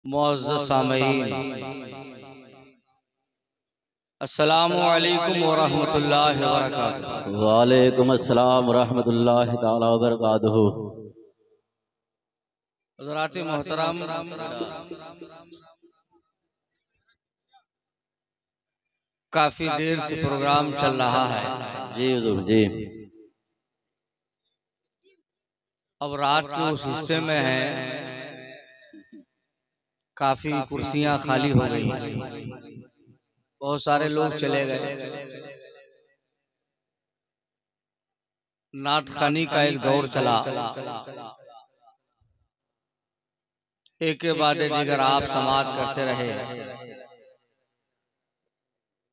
मुअज़्ज़ज़ सामीईन, अस्सलामु अलैकुम व रहमतुल्लाहि व बरकातुहू। वालेकुम अस्सलाम व रहमतुल्लाहि ताला व बरकातुहू। हज़रात मोहतरम, काफी देर से प्रोग्राम चल रहा है। जी हुजूर जी। अब रात के उस हिस्से में है, काफी कुर्सियां खाली हो गई हैं, बहुत सारे लोग चले गए। नात खानी का एक दौर चला, एक के बाद दीगर आप समाअत करते रहे।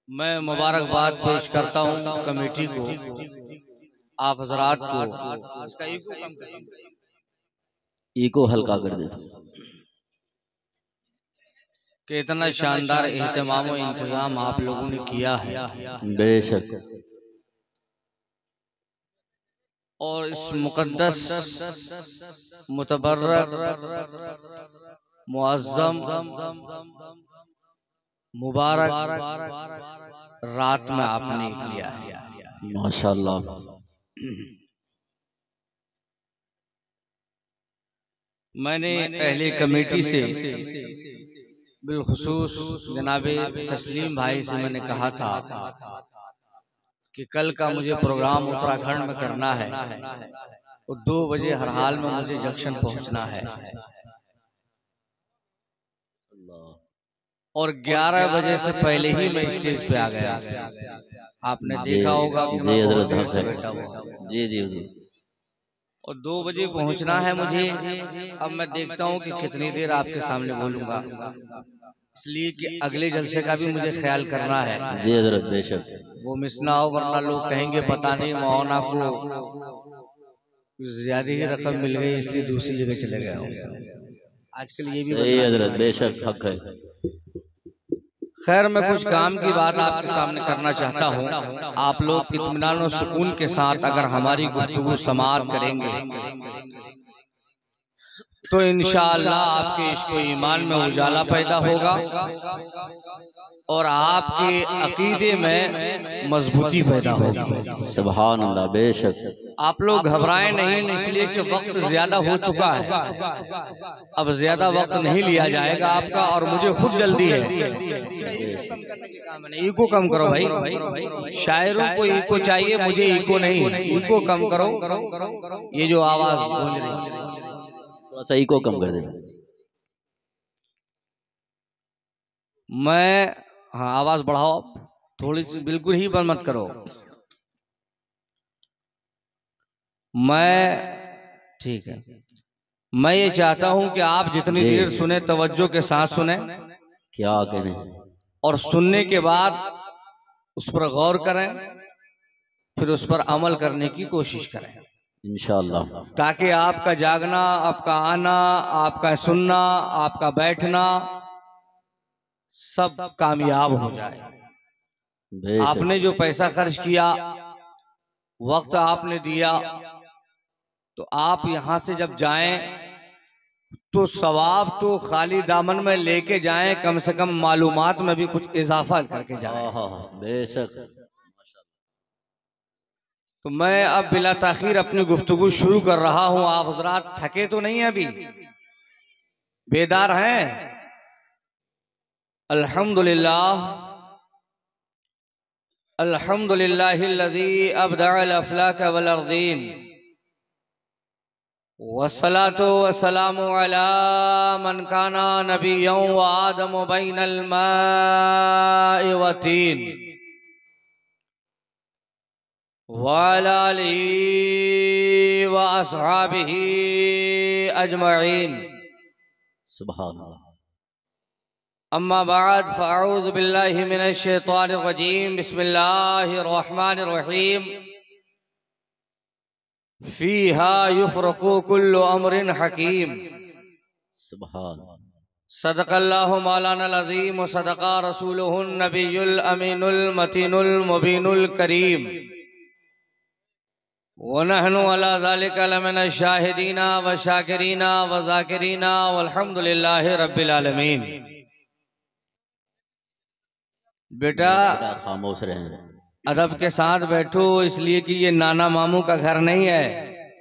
मैं मुबारकबाद पेश करता हूँ कमेटी को, आप हजरात को। ईको हल्का कर दे कि इतना शानदार एहतमाम और इंतजाम आप लोगों ने किया है। बेशक। और इस मुक़द्दस मुतबर्रक मुअज़्ज़म मुबारक रात में आपने किया है, माशाअल्लाह। मैंने अहले कमेटी से बिलखुसूस जनाबे तस्लीम भाई से मैंने कहा था कि कल का मुझे प्रोग्राम उत्तराखंड में करना है और 2 बजे हर हाल में मुझे जंक्शन पहुंचना है और 11 बजे से पहले ही मैं स्टेज पे आ गया। आपने देखा होगा कि मैं बहुत देर से बैठा हुआ। जी जी हुजूर। और 2 बजे पहुंचना है मुझे। अब मैं देखता हूँ कि कितनी देर आपके सामने बोलूंगा, इसलिए कि अगले जलसे का भी मुझे ख्याल करना है। जी हजरत बेशक। वो मिस ना हो, वरना लोग कहेंगे पता नहीं मौना को ज्यादा ही रकम मिल गई इसलिए दूसरी जगह चले गए। आजकल ये भी हजरत बेशक हक है। खैर, मैं कुछ काम की बात आपके सामने करना चाहता हूँ। आप लोग इत्मीनान और सुकून के साथ अगर हमारी गुफ्तगू समाअत करेंगे तो इंशाअल्लाह आपके इश्क व ईमान में उजाला पैदा होगा और आपके अकीदे में मजबूती पैदा होगी। सुभान अल्लाह। बेशक। आप लोग घबराएं नहीं, इसलिए कि वक्त ज्यादा हो चुका है। अब ज्यादा वक्त नहीं लिया जाएगा आपका, और मुझे खुद जल्दी है। ईको कम करो भाई, शायरों को ईको चाहिए, मुझे ईको नहीं। ईको कम करो, ये जो आवाज गूंज रही, थोड़ा सा ईको कम कर दे। हाँ आवाज बढ़ाओ थोड़ी सी, बिल्कुल ही बंद मत करो। ठीक है, मैं ये चाहता हूं कि आप जितनी देर सुने तवज्जो के साथ सुने। क्या कहने, और सुनने के बाद उस पर गौर करें, फिर उस पर अमल करने की कोशिश करें इंशाअल्लाह, ताकि आपका जागना, आपका आना, आपका सुनना, आपका बैठना सब कामयाब हो जाए। आपने जो पैसा खर्च किया, वक्त आपने दिया, तो आप यहां से जब जाएं तो सवाब तो खाली दामन में लेके जाएं, कम से कम मालूमात में भी कुछ इजाफा करके जाएं। बेशक। तो मैं अब बिला ताखीर अपनी गुफ्तगू शुरू कर रहा हूं। आप हजरात थके तो नहीं, अभी बेदार हैं? अल्हम्दुलिल्लाह, अल्हम्दुलिल्लाहिल्लज़ी अबदअल अफ़लाक वल अर्दीन वस्सलातु वस्सलामु अला मन काना नबिय्यन व आदम बैनल माइ व तीन व अला आलिहि व अस्हाबिहि अजमईन। सुभान अल्लाह। अम्मा बाद फ़अऊज़ु बिल्लाहि मिनश शैतानिर रजीम। बिस्मिल्लाहिर रहमानिर रहीम। फ़ीहा युफ़रक़ु कुल्लु अम्रिन हकीम। सुभान। सदक़ल्लाहु मौलानाल अज़ीम व सदक़ा रसूलुहुन नबियुल अमीनुल मतीनुल मुबीनुल करीम। वनहनु अला ज़ालिका लमिन शाहिदीना व शाकिरीना व ज़ाकिरीना वल्हम्दुलिल्लाहि रब्बिल आलमीन। बेटा खामोश रहे, अदब के साथ बैठो, इसलिए कि ये नाना मामू का घर नहीं है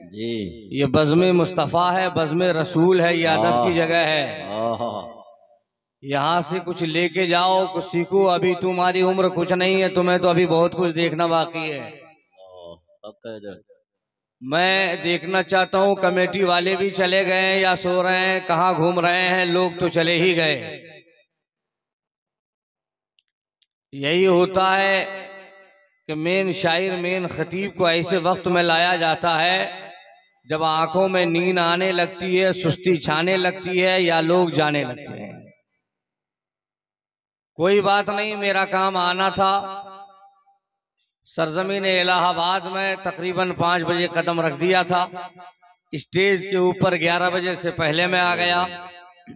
जी, ये बज़्म मुस्तफ़ा है, बज़्म रसूल है, ये अदब की जगह है। यहाँ से कुछ लेके जाओ, कुछ सीखो। अभी तुम्हारी उम्र कुछ नहीं है, तुम्हें तो अभी बहुत कुछ देखना बाकी है। मैं देखना चाहता हूँ कमेटी वाले भी चले गए हैं या सो रहे हैं, कहाँ घूम रहे हैं, लोग तो चले ही गए। यही होता है कि मेन शायर मेन खतीब को ऐसे वक्त में लाया जाता है जब आंखों में नींद आने लगती है, सुस्ती छाने लगती है या लोग जाने लगते हैं। कोई बात नहीं, मेरा काम आना था। सरजमीन इलाहाबाद में तकरीबन 5 बजे कदम रख दिया था। स्टेज के ऊपर 11 बजे से पहले मैं आ गया।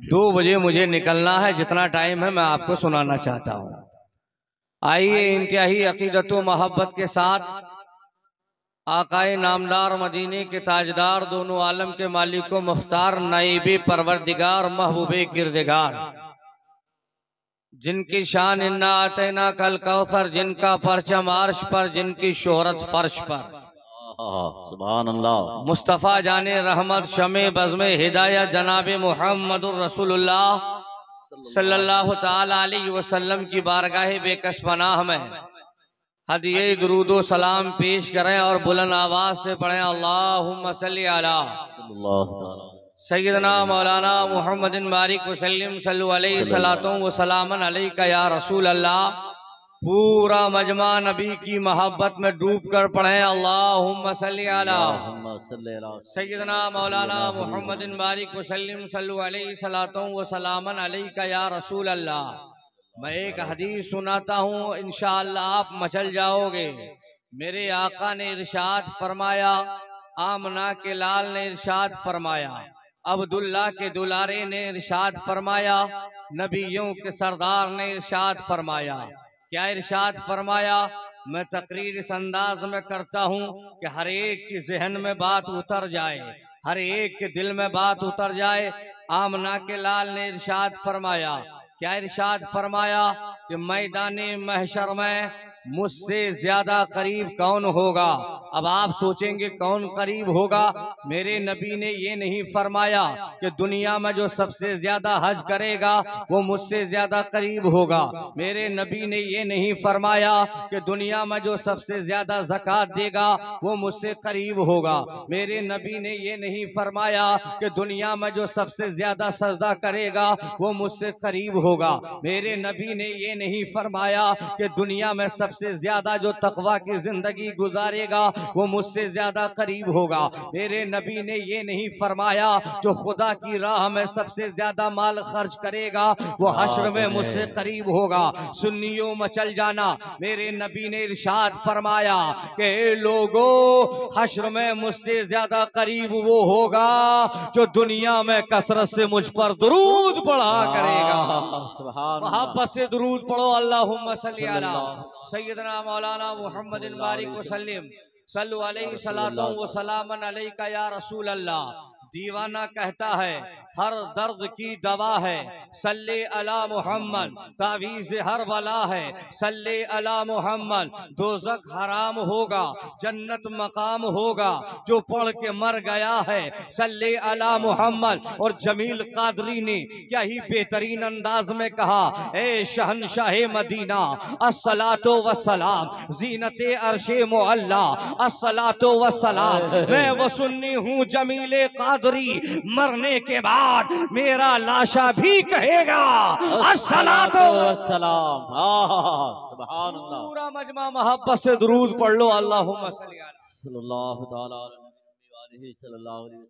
2 बजे मुझे निकलना है। जितना टाइम है मैं आपको सुनाना चाहता हूँ। आइए इंतहाई अकीदत व मोहब्बत के साथ आकाए नामदार मदीने के ताजदार, दोनों आलम के मालिक व मुख्तार, नाइबे परवरदिगार, महबूबे किरदिगार, जिनकी शान इन्ना आतेना कल कौसर, जिनका परचम अर्श पर, जिनकी शोहरत फर्श पर, सुभान अल्लाह, मुस्तफ़ा जाने रहमत शमे बज़्मे हिदायत जनाबे मुहम्मदुर रसूलुल्लाह सल्लल्लाहु ताला अलैहि वसल्लम की बारगाह बेकस पनाह में हदिये दुरूदो सलाम पेश करें और बुलंद आवाज से पढ़ें अल्लाहुम्मा सल्ली अला सैयदना मौलाना मुहम्मदिन बारिक वसल्लम सल्लु अलैहि सलातों व सलामन अलैका या रसूल अल्लाह। पूरा मजमा नबी की मोहब्बत में डूब कर पढ़ें अल्लाहुम्मा सल्ली अला सैयदना मौलाना मुहम्मदिन बारिक वसल्लम सल्लु अलैहि सलातों व सलामन अलैका या रसूल अल्लाह। मैं एक हदीस सुनाता हूँ, इंशाअल्लाह आप मचल जाओगे। मेरे आका ने इरशाद फरमाया, आमना के लाल ने इरशाद फरमाया, अब्दुल्ला के दुलारे ने इरशाद फरमाया, नबियों के सरदार ने इरशाद फरमाया। क्या इरशाद फरमाया? मैं तकरीर इस अंदाज में करता हूँ कि हर एक की जहन में बात उतर जाए, हर एक के दिल में बात उतर जाए। आमना के लाल ने इरशाद फरमाया, क्या इरशाद फरमाया कि मैदाने महशर में मुझसे ज्यादा करीब कौन होगा। अब आप सोचेंगे कौन करीब होगा। मेरे नबी ने ये नहीं फरमाया कि दुनिया में जो सबसे ज्यादा हज करेगा वो मुझसे ज्यादा करीब होगा। मेरे नबी ने ये नहीं फरमाया कि दुनिया में जो सबसे ज्यादा ज़कात देगा वो मुझसे करीब होगा। मेरे नबी ने ये नहीं फरमाया कि दुनिया में जो सबसे ज्यादा सजदा करेगा वो मुझसे करीब होगा। मेरे नबी ने ये नहीं फरमाया कि दुनिया में सबसे ज्यादा जो तकवा की जिंदगी गुजारेगा वो मुझसे ज्यादा करीब होगा। मेरे नबी ने ये नहीं फरमाया जो खुदा की राह में सबसे ज्यादा माल खर्च करेगा वो हश्र में मुझसे करीब होगा। सुन्नियों में चल जाना, मेरे नबी ने इरशाद फरमाया कि लोगों, हश्र में मुझसे ज्यादा करीब वो होगा जो दुनिया में कसरत से मुझ पर दुरूद पढ़ा करेगा। मोहब्बत से दुरूद पढ़ो, अल्लाहुम्मा सल्ली अला सैयदना मौलाना मुहम्मदिन बारिक वसल्लम सल्लु अलैहि सलातों व सलामन अलैका या रसूल अल्लाह। दीवाना कहता है हर दर्द की दवा है, सल्ले अला मोहम्मद, तावीज़ हर बला है, सल्ले अला मोहम्मद। दोज़ख हराम होगा, जन्नत मकाम होगा, जो पढ़ के मर गया है, सल्ले अला मोहम्मद। और जमील कादरी ने क्या ही बेहतरीन अंदाज में कहा, ए शहनशाहे मदीना अस्सलातो वस्सलाम जीनते अर्शे मुअल्ला अस्सलातो वस्सलाम। मैं वो सुन्नी हूँ जमीले कादरी, मरने के बाद मेरा लाशा भी कहेगा अस्सलातो वस्सलाम। सुभान अल्लाह। पूरा मजमा मोहब्बत से दुरूद पढ़ लो, अल्लाहुम्मा सल्लल्लाहु अलैहि वसल्लम।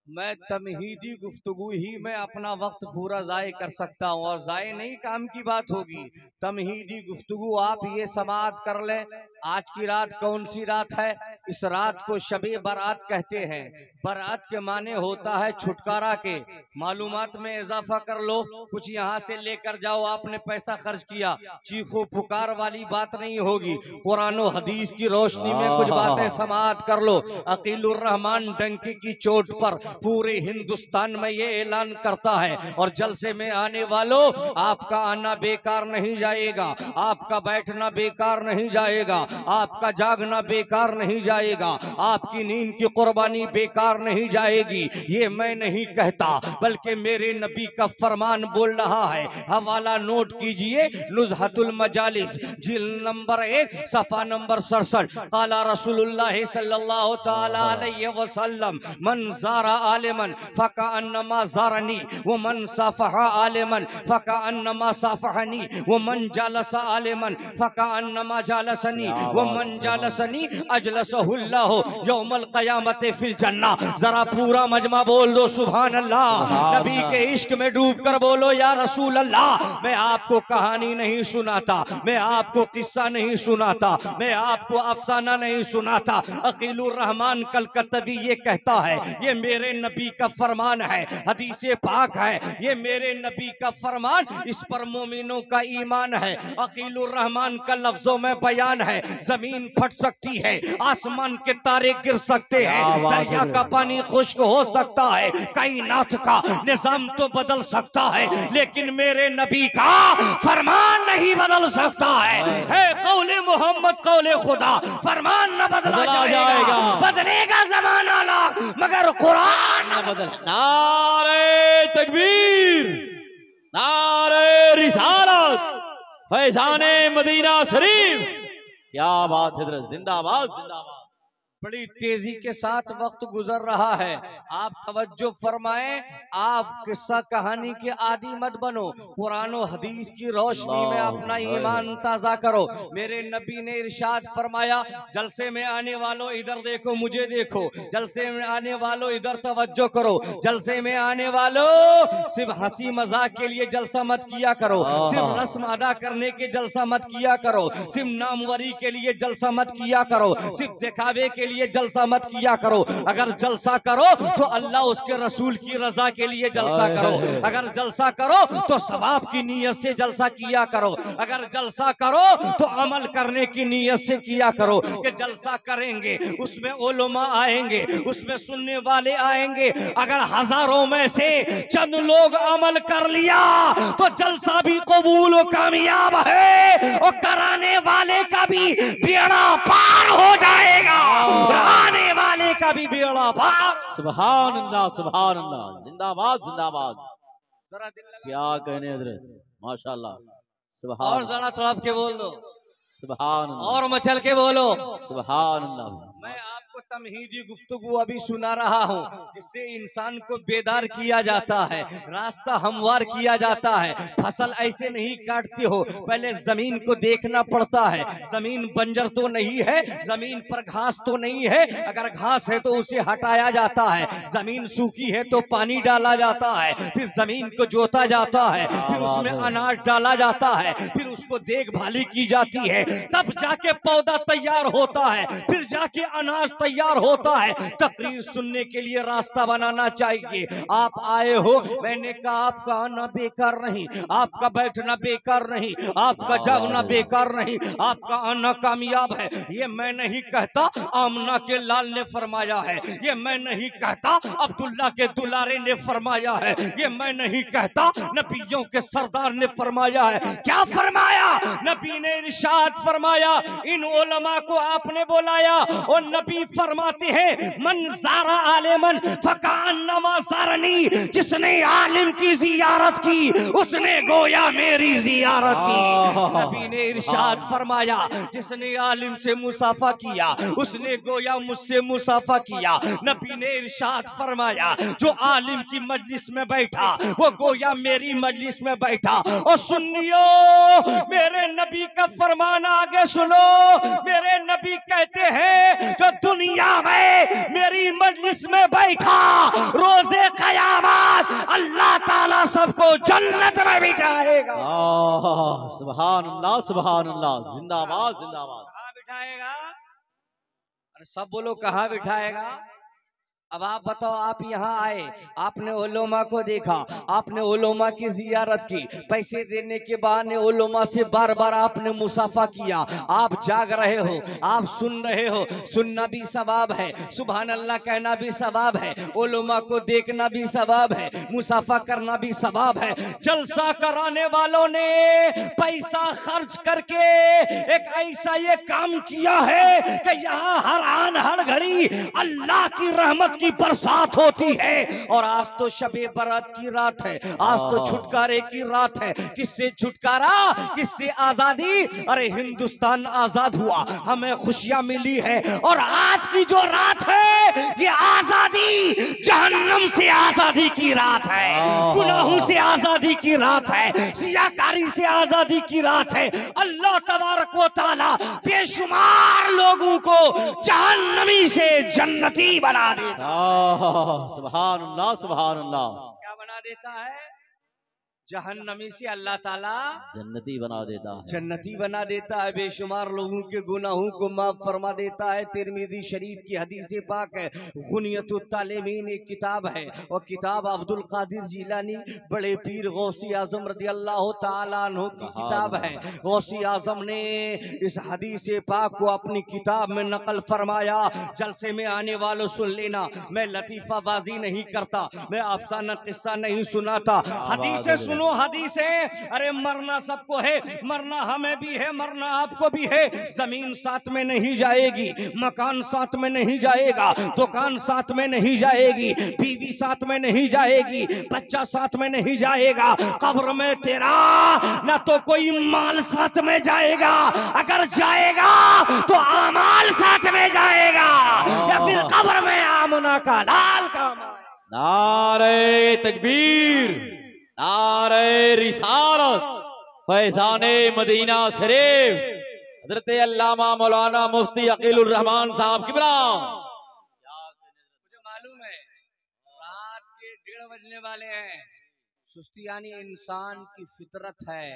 मैं तमहीदी गुफ्तगू ही में अपना वक्त पूरा ज़ाय कर सकता हूँ और ज़ाय नहीं काम की बात होगी। तमहीदी गुफ्तगू आप ये समाअत कर लें, आज की रात कौन सी रात है? इस रात को शबे बारात कहते हैं। बारात के माने होता है छुटकारा के। मालूमात में इजाफा कर लो, कुछ यहाँ से लेकर जाओ, आपने पैसा खर्च किया, चीखो पुकार वाली बात नहीं होगी। कुरान और हदीस की रोशनी में कुछ बातें समाअत कर लो। अकीलुर रहमान डंके की चोट पर पूरे हिंदुस्तान में ये ऐलान करता है, और जलसे में आने वालों, आपका आना बेकार नहीं जाएगा, आपका बैठना बेकार नहीं जाएगा, आपका जागना बेकार नहीं जाएगा, आपकी नींद की कुर्बानी बेकार नहीं जाएगी। ये मैं नहीं कहता, बल्कि मेरे नबी का फरमान बोल रहा है। हवाला नोट कीजिए, नुज़हतुल मजालिस जिल्द नंबर 1 सफा नंबर 67। काला रसूलुल्लाह सल्लल्लाहु तआला अलैहि वसल्लम, मन ज़ारा आलिमन फका अन्नमा ज़ारनी व मन साफहा आलिमन फका अन्नमा साफहनी व मन जालसा आलिमन फका अन्नमा जालसनी व मन जालसनी अजलसहुल्लाहु यौमल क़यामत फिल जन्ना। जरा पूरा मजमा बोल दो सुभान अल्लाह। नबी के इश्क में डूब कर बोलो या रसूल अल्लाह। मैं आपको कहानी नहीं सुनाता, मैं आपको किस्सा नहीं सुनाता, मैं आपको अफसाना नहीं सुनाता। अकीलुर रहमान कलकत्तवी ये कहता है, ये मेरे नबी का फरमान है, हदीसे पाक है, ये मेरे नबी का फरमान, इस पर मोमिनों का ईमान है। अकीलुर रहमान का लफ्जों में बयान है। जमीन फट सकती है, आसमान के तारे गिर सकते हैं, दरिया का पानी खुश्क हो सकता है, कायनात का निजाम तो बदल सकता है, लेकिन मेरे नबी का फरमान नहीं बदल सकता है कौले मोहम्मद कौले खुदा, फरमान न बदला जाएगा, बदलेगा जमाना लाख मगर कुरान न बदल। नारे तकबीर, नारे रिसालत, फैजाने मदीना शरीफ। क्या बात है, जिंदाबाद जिंदाबाद। बड़ी तेजी के साथ वक्त गुजर रहा है, आप तवज्जो फरमाएं। आप किस्सा कहानी के आदी मत बनो, कुरान और हदीस की रोशनी में अपना ईमान ताज़ा करो। मेरे नबी ने इरशाद फरमाया, जलसे में आने वालों इधर देखो, मुझे देखो, जलसे में आने वालों इधर तवज्जो करो, जलसे में आने वालों सिर्फ हंसी मजाक के लिए जलसा मत किया करो, सिर्फ रस्म अदा करने के जलसा मत किया करो, सिर्फ नामवरी के लिए जलसा मत किया करो, सिर्फ दिखावे के लिए जलसा मत किया करो। अगर जलसा करो तो अल्लाह उसके रसूल की रजा के लिए जलसा करो, अगर जलसा करो तो सवाब की नीयत से जलसा किया करो, अगर जलसा करो तो अमल करने की नीयत से किया करो। कि जलसा करेंगे उसमें उलमा आएंगे, उसमें सुनने वाले आएंगे, अगर हजारों में से चंद लोग अमल कर लिया तो जलसा भी कबूल और कामयाब है, और कराने वाले का भी बेड़ा पार हो जाएगा, आने वाले का भी बेड़ा पार। सुभान अल्लाह, सुभान अल्लाह, जिंदाबाद जिंदाबाद। जरा क्या कहने हजरत, माशाल्लाह, सुभान। और जरा तड़प के बोल दो सुभान अल्लाह, और मचल के बोलो सुभान अल्लाह। मैं आपको तमहीदी गुफ्तगू अभी सुना रहा हूँ, जिससे इंसान को बेदार किया जाता है, रास्ता हमवार किया जाता है। फसल ऐसे नहीं काटते हो, पहले जमीन को देखना पड़ता है, जमीन बंजर तो नहीं है, जमीन पर घास तो नहीं है, अगर घास है तो उसे हटाया जाता है, जमीन सूखी है तो पानी डाला जाता है, फिर जमीन को जोता जाता है, फिर उसमें अनाज डाला जाता है, फिर उसको देखभाली की जाती है, तब जाके पौधा तैयार होता है, फिर जाके अनाज तैयार होता है। तकरीर सुनने के लिए रास्ता बनाना चाहिए। आप आए हो, मैंने कहा आपका आना बेकार नहीं, आपका बैठना बेकार नहीं, आपका जागना बेकार नहीं, आपका आना कामयाब है। ये मैं नहीं कहता, आमना के लाल ने फरमाया है, ये मैं नहीं कहता, अब्दुल्ला के दुलारे ने फरमाया है, ये मैं नहीं कहता, नबियों के सरदार ने फरमाया है। क्या फरमाया? नबी ने इरशाद फरमाया, इन उलमा को आपने बुलाया और नबी फरमाते हैं, मन ज़ारा आलिमन फकान्नमा ज़ारनी, जिसने आलिम की जियारत की उसने गोया मेरी जियारत की। नबी ने इरशाद फरमाया, जिसने आलिम से मुसाफा किया उसने गोया मुझसे मुसाफा किया। नबी ने इरशाद फरमाया, जो आलिम की मजलिस में बैठा वो गोया मेरी मजलिस में बैठा। और सुनियो, मेरे नबी का फरमान आगे सुनो। मेरे नबी कहते हैं, जो दुनिया में मेरी मजलिस में बैठा, रोजे क़यामत अल्लाह ताला सबको जन्नत में बिठाएगा। सुभान अल्लाह, सुभान अल्लाह, जिंदाबाद जिंदाबाद। बिठाएगा? अरे सब बोलो कहाँ बिठाएगा? अब आप बताओ, आप यहाँ आए, आपने उलमा को देखा, आपने उलमा की जियारत की, पैसे देने के बहाने उलमा से बार बार आपने मुसाफा किया, आप जाग रहे हो, आप सुन रहे हो, सुनना भी सवाब है, सुभान अल्लाह कहना भी सवाब है, उलमा को देखना भी सवाब है, मुसाफा करना भी सवाब है। जलसा कराने वालों ने पैसा खर्च करके एक ऐसा ये काम किया है कि यहाँ हर आन हर घड़ी अल्लाह की रहमत की बरसात होती है। और आज तो शबे बरात की रात है, आज तो छुटकारे की रात है। किससे छुटकारा, किससे आजादी? अरे हिंदुस्तान आजाद हुआ, हमें खुशियां मिली है, और आज की जो रात है ये आजादी, जहन्नम से आजादी की रात है, गुनाहों से आजादी की रात है, सियाकारी से आजादी की रात है। अल्लाह तबारक व तआला बेशुमार लोगों को जहन्नमी से जन्नती बना देता। सुभान अल्लाह, सुभान अल्लाह। क्या बना देता है? जहन्नमी से अल्लाह ताला जन्नती बना देता है, जन्नती बना देता है, बेशुमार लोगों के गुनाहों को माफ फरमा देता है। तिरमिज़ी शरीफ की हदीस पाक है, गुनियतुत तालिमीन एक किताब है, और किताब अब्दुल कादिर जिलानी बड़े पीर गौसी आजम रज़ियल्लाहु ताला अन्हु की किताब है। गौसी आजम ने इस हदीस पाक को अपनी किताब में नकल फरमाया। जलसे में आने वालों सुन लेना, मैं लतीफाबाजी नहीं करता, मैं अफसाना किस्सा नहीं सुनाता, हदीसें सुनो, हदीसें। अरे मरना सबको है, मरना हमें भी है, मरना आपको भी है। जमीन साथ में नहीं जाएगी, मकान साथ में नहीं जाएगा, दुकान साथ में नहीं जाएगी, बीवी साथ में नहीं जाएगी, बच्चा साथ में नहीं जाएगा। कब्र में तेरा ना तो कोई माल साथ में जाएगा, अगर जाएगा तो आमाल साथ में जाएगा, या फिर कब्र में आमना का लाल का माल। नारे तकबीर, नारे रिसालत, फैजाने मदीना शरीफ, हजरत अल्लामा मौलाना मुफ्ती अकीलुर रहमान साहब की बला। मुझे मालूम है रात के 1:30 बजने वाले हैं। सुस्ती यानी इंसान की फितरत है,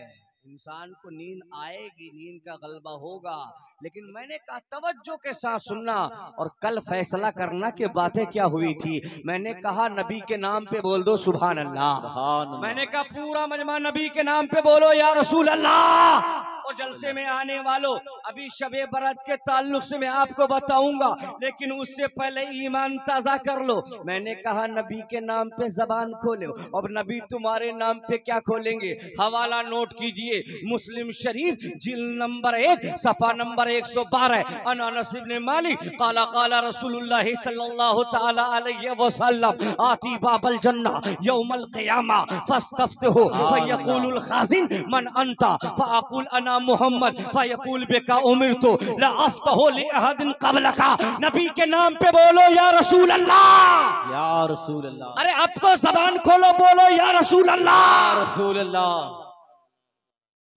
इंसान को नींद आएगी, नींद का गलबा होगा, लेकिन मैंने कहा तवज्जो के साथ सुनना। और कल फैसला करना कि बातें क्या हुई थी। मैंने कहा नबी के नाम पे बोल दो सुभान अल्लाह। मैंने कहा पूरा मजमा नबी के नाम पे बोलो या रसूल अल्लाह। और जलसे में आने वालों, अभी शबे बरात के ताल्लुक से मैं आपको बताऊंगा, लेकिन उससे पहले ईमान ताजा कर लो। मैंने कहा नबी के नाम पे जबान खोलो, अब नबी तुम्हारे नाम पे क्या खोलेंगे? हवाला नोट कीजिए, मुस्लिम शरीफ जिल्द नंबर 1 सफा नंबर 112। अनस इब्न मालिक काला काला रसूलुल्लाह सल्लल्लाहु तआला अलैहि वसल्लम आती बाबल जन्ना यौमल क़ियामा फस्तफ्तिहु फयक़ूलुल खाज़िन मन अंता फअक़ूल अना मोहम्मद फयक़ूल बिका उमिरतु ला अफ्तहु लि अहदिन क़ब्लका। नबी के नाम पे बोलो या रसूल अल्लाह, या रसूल अल्लाह। अरे अब तो जबान खोलो, बोलो या रसूल अल्लाह, या रसूल अल्लाह।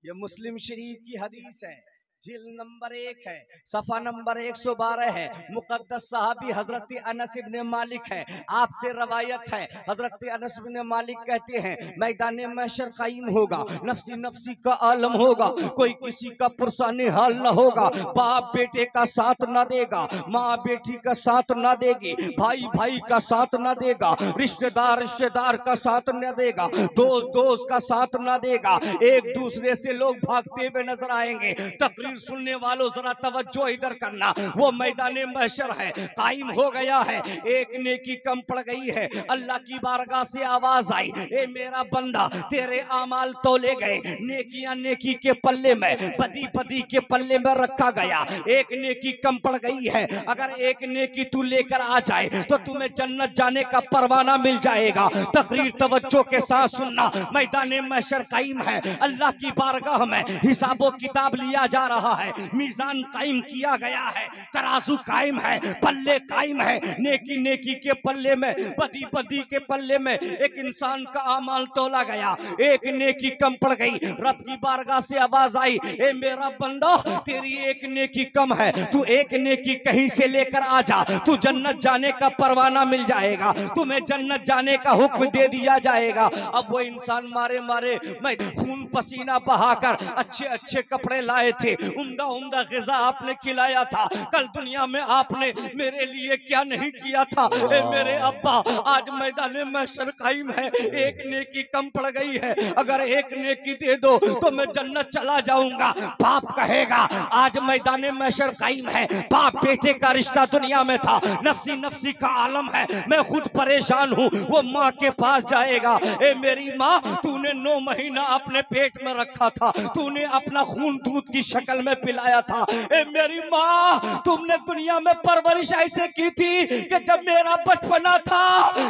ये मुस्लिम शरीफ की हदीस है, जिल्द नंबर 1 है, सफा नंबर 112 है। मुक़द्दस सहाबी हजरत अनस इब्न मालिक है, आपसे रवायत है। हजरत अनस इब्न मालिक कहते हैं मैदान महशर कायम होगा, नफ्सी नफ्सी का आलम होगा, कोई किसी का पुरसाने हाल न होगा, बाप बेटे का साथ न देगा, माँ बेटी का साथ न देगी, भाई भाई का साथ न देगा, रिश्तेदार रिश्तेदार का साथ न देगा, दोस्त दोस्त का साथ न देगा, एक दूसरे से लोग भागते हुए नजर आएंगे। तकरीर सुनने वालों जरा तवज्जो इधर करना, वो मैदान महशर है, कायम हो गया है, एक नेकी कम पड़ गई है। अल्लाह की बारगाह से आवाज आई, ए मेरा बंदा तेरे आमाल तोले गए, नेकियां नेकी के पल्ले में, बदी बदी के पल्ले में रखा गया, एक नेकी कम पड़ गई है। अगर एक नेकी तू लेकर आ जाए तो तुम्हें जन्नत जाने का परवाना मिल जाएगा। तकरीर तवज्जो के साथ सुनना, मैदान महशर कायम है, अल्लाह की बारगाह में हिसाबो किताब लिया जा रहा है, मीजान कायम किया गया है, तराजू कायम है, पल्ले कायम है। नेकी नेकी के पल्ले में, बदी बदी के पल्ले में एक इंसान का आमाल तोला गया, एक नेकी कम पड़ गई। रब की बारगाह से आवाज आई, ए मेरा बंदा तेरी एक नेकी कम है, तू एक नेकी कहीं से लेकर आ जा, तू जन्नत जाने का परवाना मिल जाएगा, तुम्हें जन्नत जाने का हुक्म दे दिया जाएगा। अब वो इंसान मारे मारे मैं खून पसीना बहाकर अच्छे अच्छे कपड़े लाए थे, उम्दा उम्दा ग़िज़ा आपने खिलाया था, कल दुनिया में आपने मेरे लिए क्या नहीं किया था। ए मेरे अब्बा, आज मैदान महशर कायम है, एक नेकी कम पड़ गई है, अगर एक नेकी दे दो तो मैं जन्नत चला जाऊंगा। बाप कहेगा आज मैदान महशर कायम है, बाप बेटे का रिश्ता दुनिया में था, नफ्सी नफ्सी का आलम है, मैं खुद परेशान हूँ। वो माँ के पास जाएगा, ए मेरी माँ, तूने 9 महीना अपने पेट में रखा था, तूने अपना खून दूध की शक्ल में पिलाया था। ए मेरी माँ, तुमने दुनिया में परवरिश ऐसे की थी कि जब मेरा बचपना था,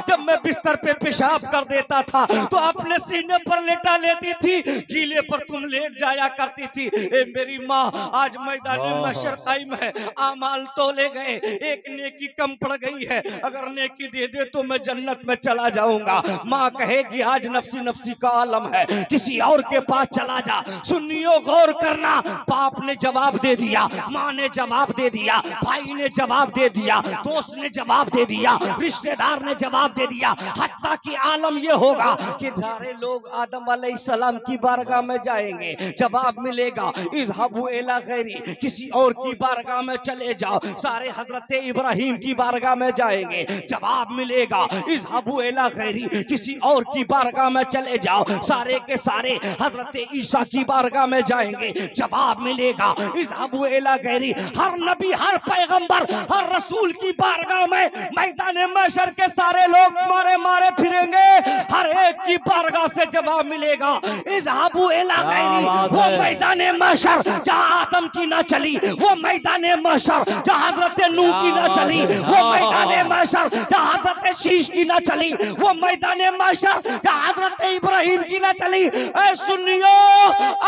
जब मैं बिस्तर पे पेशाब कर देता था तो अपने सीने पर लेटा लेती थी, गीले पर तुम लेट जाया करती थी। ए मेरी माँ, आज मैदान महशर कायम है, आमाल तोले गए, एक नेकी कम पड़ गई है, अगर नेकी दे दे तो मैं जन्नत में चला जाऊंगा। माँ कहेगी आज नफ्सी नफ्सी का आलम है, किसी और के पास चला जा। सुन्नियों गौर करना, बाप ने जवाब दे दिया, माँ ने जवाब दे दिया, भाई ने जवाब दे दिया, दोस्त ने जवाब दे दिया, रिश्तेदार ने जवाब दे दिया। हत्ता की आलम ये होगा कि सारे लोग आदम अलैहिस्सलाम की बारगाह में जाएंगे, जवाब मिलेगा इज़हाबू इला गैरी, किसी और की बारगाह में चले जाओ। सारे हजरत इब्राहिम की बारगाह में जाएंगे, जवाब मिलेगा इज़हाबू इला गैरी, किसी और की बारगाह में चले जाओ। सारे के सारे हजरत ईसा की बारगाह में जाएंगे, जवाब मिलेगा इज़हाबू इला गैरी। हर नबी, हर पैगंबर, हर रसूल की बारगाह में मैदान महशर के सारे लोग मारे मारे फिरेंगे, हर एक की बारगाह से जवाब मिलेगा इज़हाबू इला गैरी। वो मैदान महशर जहाँ आदम की ना चली, वो मैदान महशर जहाँ हजरत नूह की ना चली, वो मैदान महशर जहाँ हजरत शीश की ना चली, वो मैदान महशर जहाँ हजरत इब्राहिम की ना चली। ऐ सुन्नियो,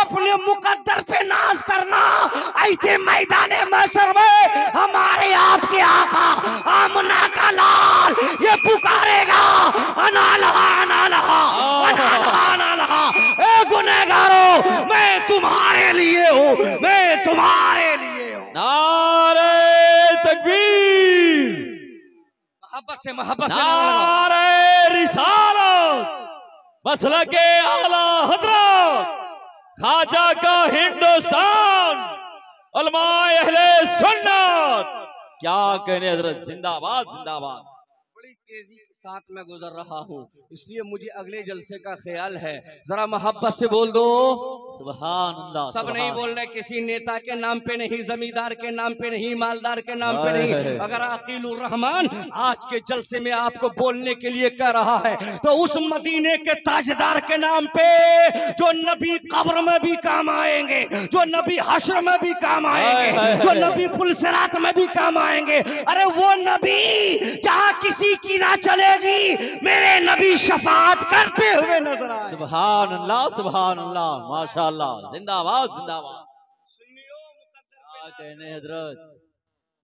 अपने मुकद्दर पे नाज करना, ऐसे मैदान महशर में हमारे आपके आका आमना का लाल ये पुकारेगा अनालहा अनालहा अनालहा अनालहा। ए गुनहगारों, मैं तुम्हारे लिए हूँ, मैं तुम्हारे लिए हूँ। नारे तकबीर, मोहब्बत से नारे रिसालत, मसलके आला हजरत, ख्वाजा का हिंदुस्तान, उलमाए अहले सुन्नत। क्या कहने हजरत, जिंदाबाद जिंदाबाद। बड़ी तेजी के साथ मैं गुजर रहा हूँ, इसलिए मुझे अगले जलसे का ख्याल है, जरा मोहब्बत से बोल दो सुभान अल्लाह। सब नहीं बोल रहे, किसी नेता के नाम पे नहीं, जमींदार के नाम पे नहीं, मालदार के नाम पे नहीं। अगर अकीलुर रहमान आज के जलसे में आपको बोलने के लिए कह रहा है तो उस मदीने के ताजदार के नाम पे, जो नबी कब्र में भी काम आएंगे, जो नबी हश्र में भी काम आएंगे, जो नबी पुलसिरात में भी काम आएंगे। अरे वो नबी जहाँ किसी की ना चलेगी, मेरे नबी शफाअत करते हुए नजर आए। सुभान अल्लाह सुभान अल्लाह, माशाअल्लाह, जिंदाबाद जिंदाबाद। क्या कहने हजरत,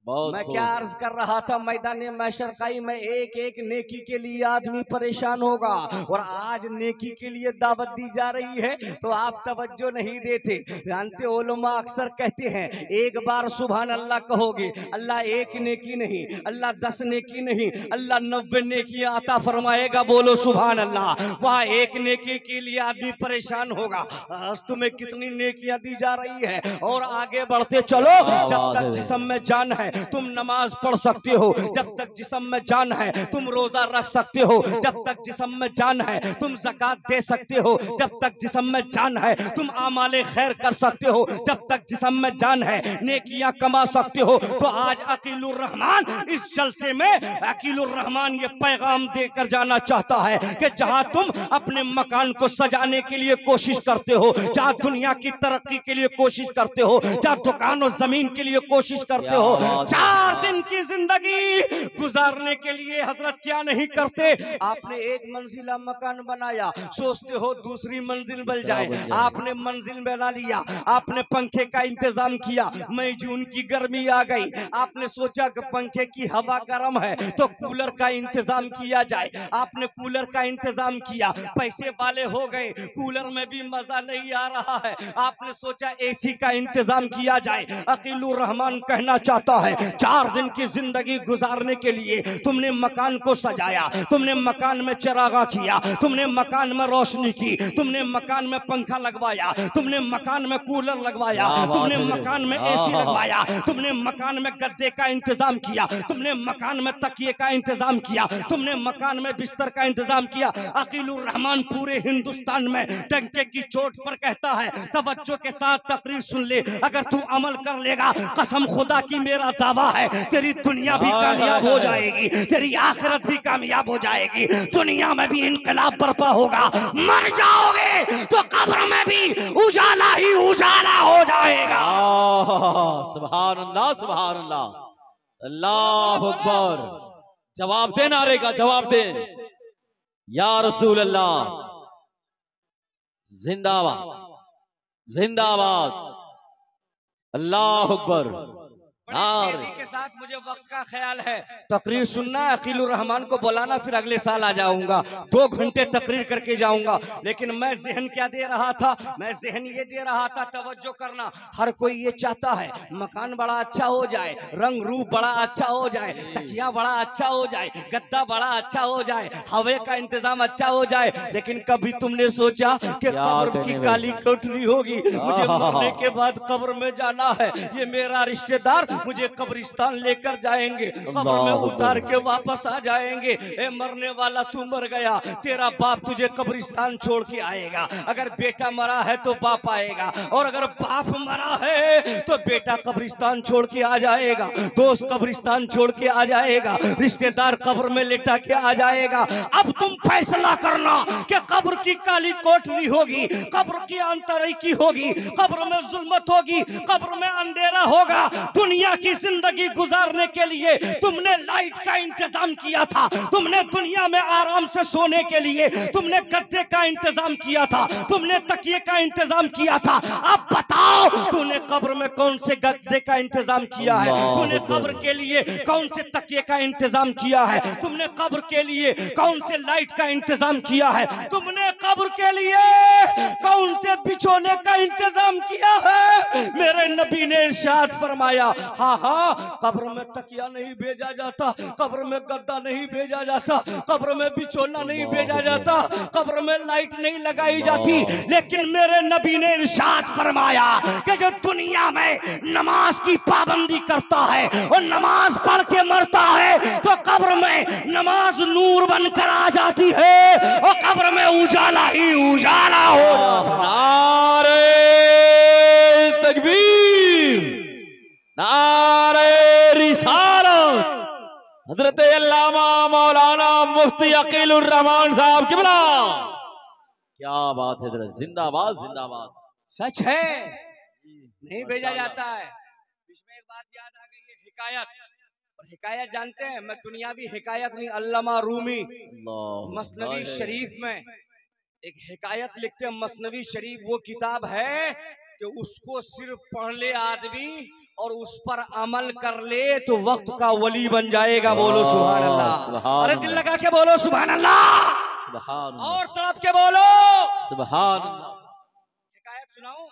बहुत मैं क्या अर्ज कर रहा था, मैदान महशर कायम में एक एक नेकी के लिए आदमी परेशान होगा, और आज नेकी के लिए दावत दी जा रही है तो आप तवज्जो नहीं देते। जानते उलमा अक्सर कहते हैं, एक बार सुभान अल्लाह कहोगे, अल्लाह एक नेकी नहीं, अल्लाह 10 नेकी नहीं, अल्लाह 90 नेकियां अता फरमाएगा। बोलो सुभान अल्लाह। वहाँ एक नेकी के लिए आदमी परेशान होगा, आज तुम्हें कितनी नेकियां दी जा रही है। और आगे बढ़ते चलो, जब तक जिस्म में जान है तुम नमाज पढ़ सकते हो, जब तक जिस्म में जान है तुम रोजा रख सकते हो, जब तक जिस्म में जान है तुम ज़कात दे सकते हो, जब तक जिस्म में जान है तुम आमाले खैर कर सकते हो, जब तक जिस्म में जान है नेकियां कमा सकते हो। तो आज अकीलुर रहमान इस जलसे में अकीलुर रहमान ये पैगाम देकर जाना चाहता है कि जहां तुम अपने मकान को सजाने के लिए कोशिश करते हो, जहां दुनिया की तरक्की के लिए कोशिश करते हो, जहां दुकान और जमीन के लिए कोशिश करते हो, 4 दिन की जिंदगी गुजारने के लिए हजरत क्या नहीं करते। आपने एक मंजिला मकान बनाया, सोचते हो दूसरी मंजिल मिल जाए, आपने मंजिल बना लिया, आपने पंखे का इंतजाम किया, मई जून की गर्मी आ गई, आपने सोचा कि पंखे की हवा गर्म है तो कूलर का इंतजाम किया जाए, आपने कूलर का इंतजाम किया, पैसे वाले हो गए, कूलर में भी मजा नहीं आ रहा है, आपने सोचा एसी का इंतजाम किया जाए। अकीलुर रहमान कहना चाहता है है। 4 दिन की जिंदगी गुजारने के लिए तुमने मकान को सजाया, तुमने मकान में चरागा किया, तुमने मकान में रोशनी की, तुमने मकान में पंखा लगवाया, तुमने मकान में कूलर लगवाया, तुमने मकान में एसी लगवाया, तुमने मकान में गद्दे का इंतजाम किया, तुमने मकान में तकिए का इंतजाम किया, तुमने मकान में बिस्तर का इंतजाम किया। अकीलुर रहमान पूरे हिंदुस्तान में डंके की चोट पर कहता है, तवज्जो के साथ तकरीर सुन ले, अगर तू अमल कर लेगा, कसम खुदा की मेरा दावा है, तेरी दुनिया भी कामयाब हो जाएगी, तेरी आखिरत भी कामयाब हो जाएगी, दुनिया में भी इनकलाब बर्पा होगा। मर जाओगे तो कब्र में भी उजाला ही उजाला हो जाएगा। सुभान अल्लाह, सुभान अल्लाह, अल्लाह अकबर। जवाब दे नारे का, जवाब दे। या रसूल अल्लाह, जिंदाबाद, जिंदाबाद, अल्लाह अकबर। के साथ मुझे वक्त का ख्याल है, तकरीर सुनना, अकीलुर रहमान को बुलाना, फिर अगले साल आ जाऊंगा, 2 घंटे तकरीर करके जाऊंगा। लेकिन मैं जहन क्या दे रहा था, मैं जहन ये दे रहा था, तवज्जो करना। हर कोई ये चाहता है मकान बड़ा अच्छा हो जाए, रंग रूप बड़ा अच्छा हो जाए, तकिया बड़ा अच्छा हो जाए, गद्दा बड़ा अच्छा हो जाए, हवे का इंतजाम अच्छा हो जाए। लेकिन कभी तुमने सोचा कि कब्र की काली कोठरी होगी, मुझे मरने के बाद कब्र में जाना है, ये मेरा रिश्तेदार मुझे कब्रिस्तान लेकर जाएंगे, कब्र में उतार के वापस आ जाएंगे। ए मरने वाला, तू मर गया, तेरा बाप तुझे कब्रिस्तान छोड़ के आएगा। अगर बेटा मरा है तो बाप आएगा, और अगर बाप मरा है तो बेटा कब्रिस्तान छोड़ के आ जाएगा, दोस्त कब्रिस्तान छोड़ के आ जाएगा, रिश्तेदार कब्र में लेटा के आ जाएगा। अब तुम फैसला करना कि कब्र की काली कोठरी होगी, कब्र की अंतरिकी होगी, कब्र में जुल्मत होगी, कब्र में अंधेरा होगा। दुनिया की जिंदगी गुजारने के लिए तुमने लाइट का इंतजाम किया था, तुमने दुनिया में आराम से सोने के लिए तुमने गद्दे का इंतजाम किया था, तुमने तकिए का इंतजाम किया था। अब बताओ, तूने कब्र में कौन से गद्दे का इंतजाम किया है, तूने कब्र के लिए कौन से तकिए का इंतजाम किया है, तुमने कब्र के लिए कौन से लाइट का इंतजाम किया है, तुमने कब्र के लिए कौन से बिछोने का इंतजाम किया है। मेरे नबी ने इरशाद फरमाया, हाँ हाँ, कब्र में तकिया नहीं भेजा जाता, कब्र में गद्दा नहीं भेजा जाता, कब्र में बिछोना नहीं भेजा जाता, कब्र में लाइट नहीं लगाई जाती। लेकिन मेरे नबी ने इरशाद फरमाया कि जो दुनिया में नमाज की पाबंदी करता है और नमाज पढ़ के मरता है, तो कब्र में नमाज नूर बनकर आ जाती है और कब्र में उजाला ही उजाला हो। नारे तकबीर, नारे रिसालत, हजरत अल्लामा मौलाना मुफ्ती अकीलुर रहमान साहब किबला। क्या बात है, जिंदाबाद, जिंदाबाद। सच है, नहीं भेजा जाता है। इसमें एक बात याद आ गई है, हिकायत। और हिकायत जानते हैं, मैं दुनियावी हिकायत नहीं, अल्लामा रूमी मसनवी शरीफ में एक हिकायत लिखते हैं। मसनवी शरीफ वो किताब है कि उसको सिर्फ पढ़ ले आदमी और उस पर अमल कर ले तो वक्त का वली बन जाएगा। बोलो सुभान अल्लाह। अरे दिल लगा के बोलो सुभान अल्लाह, और तड़प के बोलो सुभान। हिकायत सुनाऊं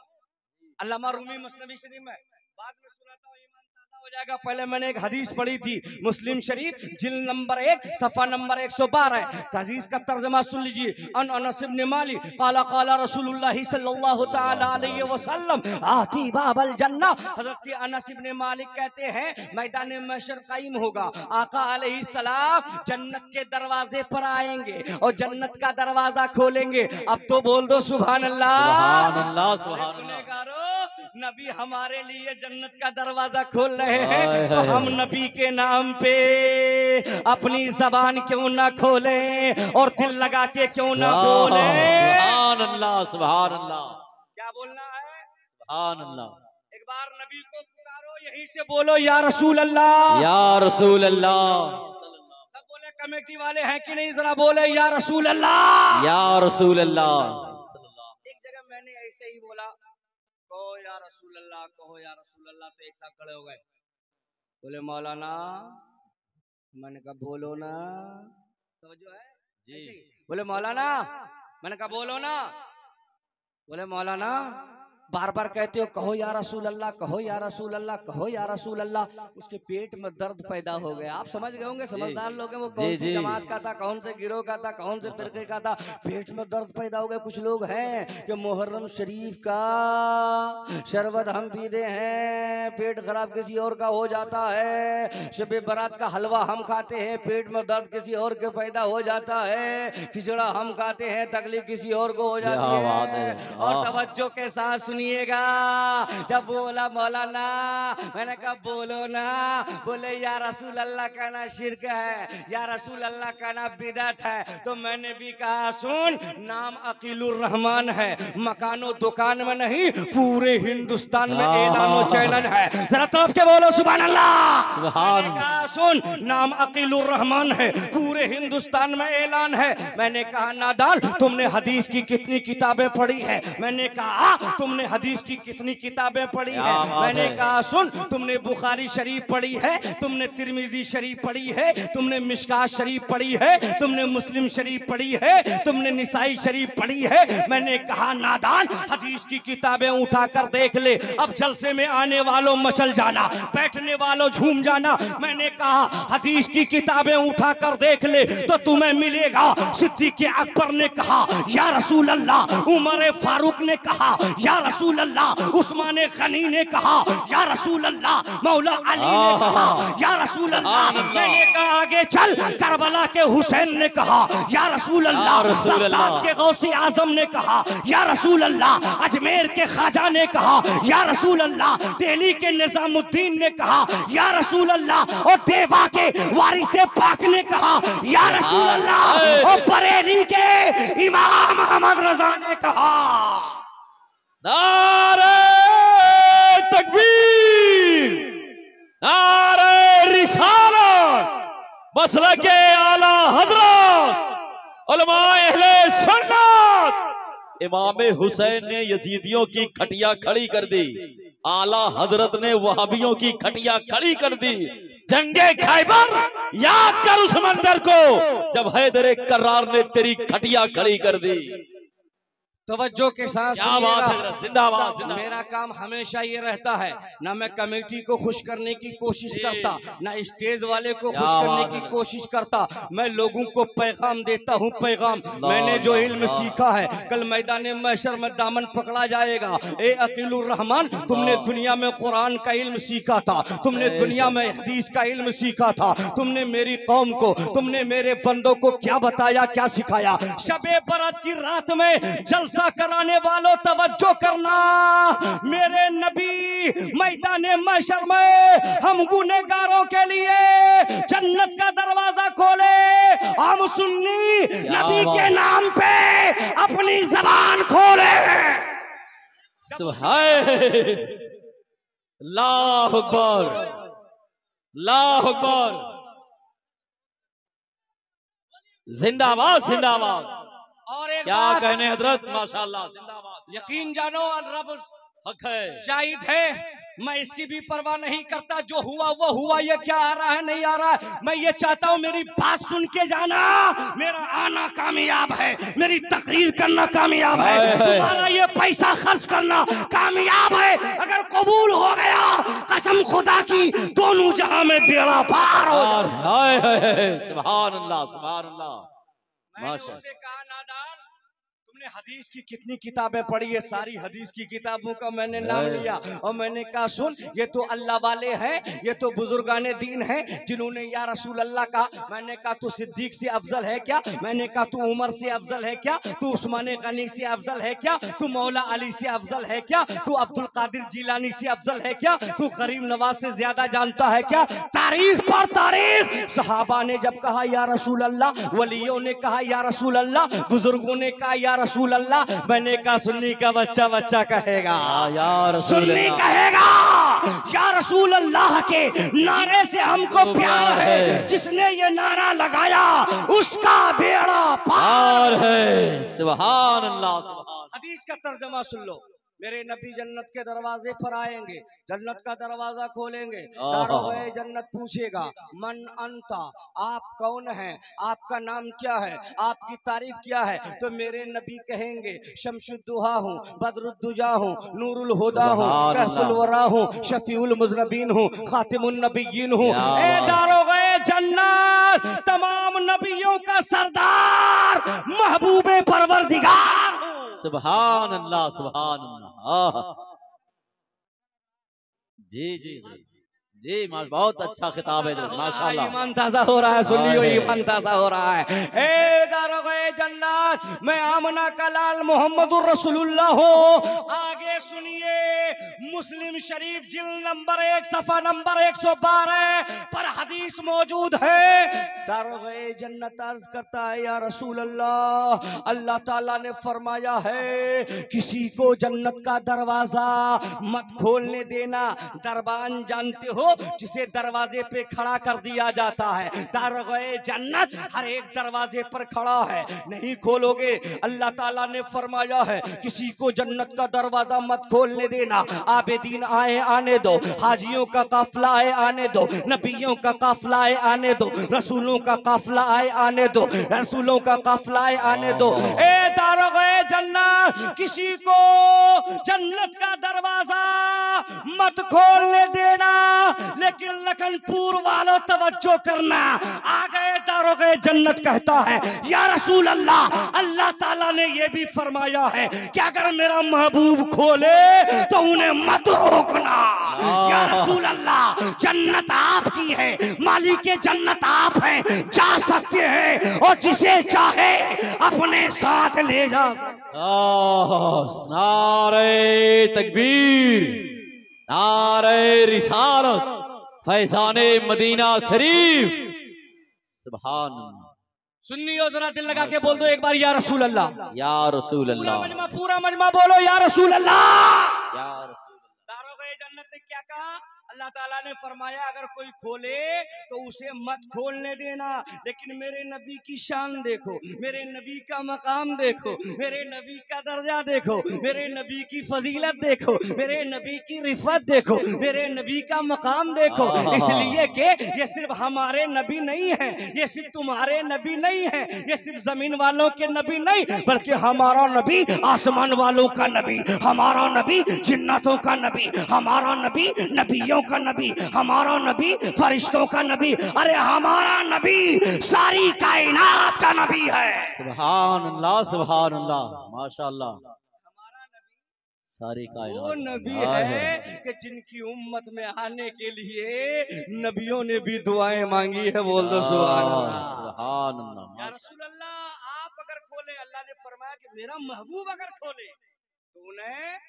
अल्लामा रूमी मसनवी शरीफ में, बाद में सुनाता हूँ, ईमान ताज़ा हो जाएगा। पहले मैंने एक हदीस पढ़ी थी, मुस्लिम शरीफ जिल्द नंबर 1 सफ़ा नंबर 112। हदीस का तर्जमा सुन लीजिए। अनस इब्न मालिक क़ाला क़ाला रसूलुल्लाह सल्लल्लाहु तआला अलैहि वसल्लम आती बाबल जन्ना। हज़रत अनस इब्न मालिक कहते हैं, मैदान महशर कायम होगा, आका अलैहिस्सलाम जन्नत के दरवाजे पर आएंगे और जन्नत का दरवाजा खोलेंगे। अब तो बोल दो सुभान अल्लाह, सुभान अल्लाह, सुभान अल्लाह। नबी हमारे लिए जन्नत का दरवाजा खोल रहे हैं, तो हम नबी के नाम पे अपनी जबान क्यों ना खोलें और दिल लगा के क्यों ना बोले। सुभान अल्लाह, सुभान अल्लाह। क्या बोलना है? सुभान अल्लाह। एक बार नबी को पुकारो, यहीं से बोलो या रसूल अल्लाह, या रसूल अल्लाह। सब बोले, कमेटी वाले हैं कि नहीं, जरा बोले या रसूल अल्लाह, या रसूल अल्लाह। एक जगह मैंने ऐसे ही बोला, कहो या रसूल अल्लाह, कहो या रसूल अल्लाह, तो एक साथ खड़े हो गए, बोले मौलाना। मैंने कहा बोलो ना, समझो है जी। बोले मौलाना, मैंने कहा बोलो ना, बोले मौलाना। बार बार कहते हो कहो या रसूल अल्लाह, कहो या रसूल अल्लाह, कहो या रसूल अल्लाह, उसके पेट में दर्द पैदा हो गया। आप समझ गए होंगे, समझदार लोग हैं, वो कौन सी जमात का था, कौन से गिरोह का था, कौन से फिरके का था, पेट में दर्द पैदा हो गया। कुछ लोग हैं कि मुहर्रम शरीफ का शरबत हम पीते हैं, पेट खराब किसी और का हो जाता है। शबे बारात का हलवा हम खाते हैं, पेट में दर्द किसी और के पैदा हो जाता है। खिचड़ा हम खाते हैं, तकलीफ किसी और को हो जाती है। और तवज्जो के साथ सुनिएगा, जब बोला मौलाना, मैंने कहा बोलो ना, बोले या रसूल अल्लाह कहना शिर्क है, या रसूल अल्लाह कहना बिदअत है। तो मैंने भी कहा सुन, नाम अकीलुर रहमान है, मकानो दुकान में नहीं, पूरे हिंदुस्तान में ऐलानो चैलेंज है। जरा तरफ के बोलो सुभान अल्लाह। मैंने कहा सुन, नाम अकीलुर रहमान है, पूरे हिंदुस्तान में ऐलान है। मैंने कहा नादान, तुमने हदीस की कितनी किताबें पढ़ी है? मैंने कहा तुमने हदीस की कितनी किताबें पढ़ी है? मैंने कहा सुन, तुमने बुखारी शरीफ पढ़ी है, तुमने तिरमिजी शरीफ पढ़ी है, तुमने मिशकात शरीफ पढ़ी है, तुमने मुस्लिम शरीफ पढ़ी है, तुमने निसाई शरीफ पढ़ी है। मैंने कहा नादान, हदीस की किताबें उठाकर देख ले। अब जलसे में आने वालों मचल जाना, बैठने वालों झूम जाना। मैंने कहा हदीस की किताबें उठाकर देख ले तो तुम्हें मिलेगा। सिद्दीक़ अकबर ने कहा या रसूल अल्लाह, उमर फारूक ने कहा या रसूल अल्लाह, उस्मान गनी ने कहा या रसूल अल्लाह, मौला अली ने कहा या रसूल अल्लाह। मैंने कहा आगे चल, करबला के हुसैन ने कहा या रसूल अल्लाह, बगदाद के गौसी आजम ने कहा या रसूल अल्लाह, अजमेर के ख्वाजा ने कहा या रसूल अल्लाह, दिल्ली के निजामुद्दीन ने कहा या रसूल अल्लाह, और देवा के वारिसे पाक ने कहा या रसूल अल्लाह, और बरेली के इमाम अहमद रजा ने कहा। नारे तकबीर, नारे रिसालत, मसलके आला हजरत उलमाए अहले सुन्नत। इमाम हुसैन ने यजीदियों की खटिया खड़ी कर दी, आला हजरत ने वहाबियों की खटिया खड़ी कर दी। जंगे खैबर याद कर उस मंदिर को, जब हैदर कर्रार ने तेरी खटिया खड़ी कर दी। तवज्जो के साथ क्या बात है, जिंदाबाद जिंदाबाद। मेरा काम हमेशा ये रहता है, ना मैं कमेटी को खुश करने की कोशिश करता, ना स्टेज वाले को खुश करने की कोशिश करता। मैं लोगों को पैगाम देता हूँ, पैगाम। मैंने जो इल्म सीखा है, कल मैदान महशर में दामन पकड़ा जाएगा। ए अकीलुर रहमान, तुमने दुनिया में कुरान का इल्म सीखा था, तुमने दुनिया में हदीस का इल्म सीखा था, तुमने मेरी कौम को, तुमने मेरे बंदों को क्या बताया, क्या सिखाया? शबे बरात की रात में जल कराने वालों तवज्जो करना, मेरे नबी मैदान महशर में हम गुनहगारों के लिए जन्नत का दरवाजा खोले। हम सुन्नी नबी के नाम पे अपनी जबान खोले। अल्लाहु अकबर, अल्लाहु अकबर, जिंदाबाद जिंदाबाद। और एक क्या कहने हजरत, माशाअल्लाह, जिंदाबाद। यकीन जानो रब हक है, शाहिद है, मैं इसकी भी परवाह नहीं करता। जो हुआ वो हुआ, ये क्या आ रहा है नहीं आ रहा है, मैं ये चाहता हूँ मेरी बात सुन के जाना। मेरा आना कामयाब है, मेरी तकरीर करना कामयाब है, तुम्हारा ये पैसा खर्च करना कामयाब है। अगर कबूल हो गया, कसम खुदा की, दोनों जहां में बेड़ा पार हो। सुभान अल्लाह, सुभान अल्लाह। मैंने उससे कहा नादान, तुमने हदीस की कितनी किताबें पढ़ी है? सारी हदीस की किताबों का मैंने नाम लिया और मैंने कहा सुन, ये तो अल्लाह वाले हैं, ये तो बुजुर्गाने दीन हैं जिन्होंने या रसूल अल्लाह कहा। मैंने कहा तू सिद्दीक से अफजल है क्या? मैंने कहा तू उमर से अफजल है क्या? तू उस्मान गनी से अफजल है क्या? तू मौला अली से अफजल है क्या? तू अब्दुल कादिर जिलानी से अफजल है क्या? तू गरीब नवाज से ज्यादा जानता है क्या? तारीख पर तारीख। सहाबा ने जब कहा या रसूल अल्लाह, वलियों ने कहा या रसूल अल्लाह, बुजुर्गों ने कहा या रसूल अल्लाह, मैंने कहा सुन्नी का बच्चा बच्चा कहेगा या रसूल सुन्नी कहेगा या रसूल अल्लाह के नारे से हमको प्यार है। जिसने ये नारा लगाया उसका बेड़ा पार है। सुभान अल्लाह। हदीस का तर्जमा सुन लो, मेरे नबी जन्नत के दरवाजे पर आएंगे, जन्नत का दरवाजा खोलेंगे, आहा। दारोगे जन्नत पूछेगा मन अंता, आप कौन हैं, आपका नाम क्या है, आपकी तारीफ क्या है। तो मेरे नबी कहेंगे शमशुद्दुहा हूँ, बदरुद्दुजा हूँ, नूरुल हुदा हूँ, सुभान कहफुल अल्लाह। वरा हूँ, शफीउल मुज़नबीन हूँ, खातिमुन नबिय्यीन हूँ। क्या ए बात। दारोगे जन्नत, तमाम नबियों का सरदार, महबूबे परवरदिगार हूँ। सुभान अल्लाह, सुभान अल्लाह। जी जी जी जी, बहुत अच्छा खिताब है माशाल्लाह। ईमान ताजा हो रहा है, सुनियो हाय। ईमान ताजा हो रहा है। ए दारोगे जन्नत, मैं आमना का लाल मोहम्मदुर रसूलुल्लाह हूँ। आगे सुनिए, मुस्लिम शरीफ जिल्द नंबर 1 सफा नंबर 112 पर हदीस मौजूद है। दारोगे जन्नत अर्ज करता है या रसूल अल्लाह, अल्लाह ताला ने फरमाया है किसी को जन्नत का दरवाजा मत खोलने देना। दरबान जानते हो, जिसे दरवाजे पे खड़ा कर दिया जाता है। दारोगे जन्नत हर एक दरवाजे पर खड़ा है, नहीं खोलोगे। अल्लाह ताला ने फरमाया है किसी को जन्नत का दरवाजा मत खोलने देना। आबेदीन आए आने दो, हाजियों का काफिला आए आने दो, नबियों का काफिला आए आने दो, रसूलों का काफिला आए आने दो, रसूलों का काफिला आए आने दो। ए दारोगे जन्नत, किसी को जन्नत का दरवाजा मत खोलने देना। लेकिन लखनपुर वालों तवज्जो करना, आ गए दारोगे जन्नत कहता है या रसूल अल्लाह, अल्लाह ताला ने ये भी फरमाया है कि अगर मेरा महबूब खोले तो उन्हें मत रोकना। या रसूल अल्लाह, जन्नत आपकी है, मालिक जन्नत आप हैं, जा सकते हैं और जिसे चाहे अपने साथ ले जा। नारे तकबीर, नारे रिसालत, फैजाने मदीना शरीफ। सुभान अल्लाह। सुन्नियो जरा दिल लगा के बोल दो एक बार या रसूल अल्लाह। या रसूल अल्लाह। पूरा मजमा बोलो या रसूल अल्लाह। या रसूल। दारोगे जन्नत ने क्या कहा? अल्लाह ताला ने फरमाया अगर कोई खोले तो उसे मत खोलने देना। लेकिन मेरे नबी की शान देखो, मेरे नबी का मकाम देखो, मेरे नबी का दर्जा देखो, मेरे नबी की फजीलत देखो, मेरे नबी की रिफत देखो, मेरे नबी का मकाम देखो। इसलिए कि ये सिर्फ हमारे नबी नहीं है, ये सिर्फ तुम्हारे नबी नहीं है, ये सिर्फ जमीन वालों के नबी नहीं, बल्कि हमारा नबी आसमान वालों का नबी, हमारा नबी जिन्नतों का नबी, हमारा नबी नबियों का नबी, हमारा नबी फरिश्तों का नबी, अरे हमारा नबी सारी कायनात का नबी है। सुभान अल्लाह, सुभान अल्लाह, माशाअल्लाह। हमारा नबी सारी कायनात वो नबी है कि जिनकी उम्मत में आने के लिए नबियों ने भी दुआएं मांगी है। बोल दो सुभान अल्लाह। सुभान अल्लाह। या रसूल अल्लाह, आप अगर खोले, अल्लाह ने फरमाया कि मेरा महबूब अगर खोले तो उन्हें,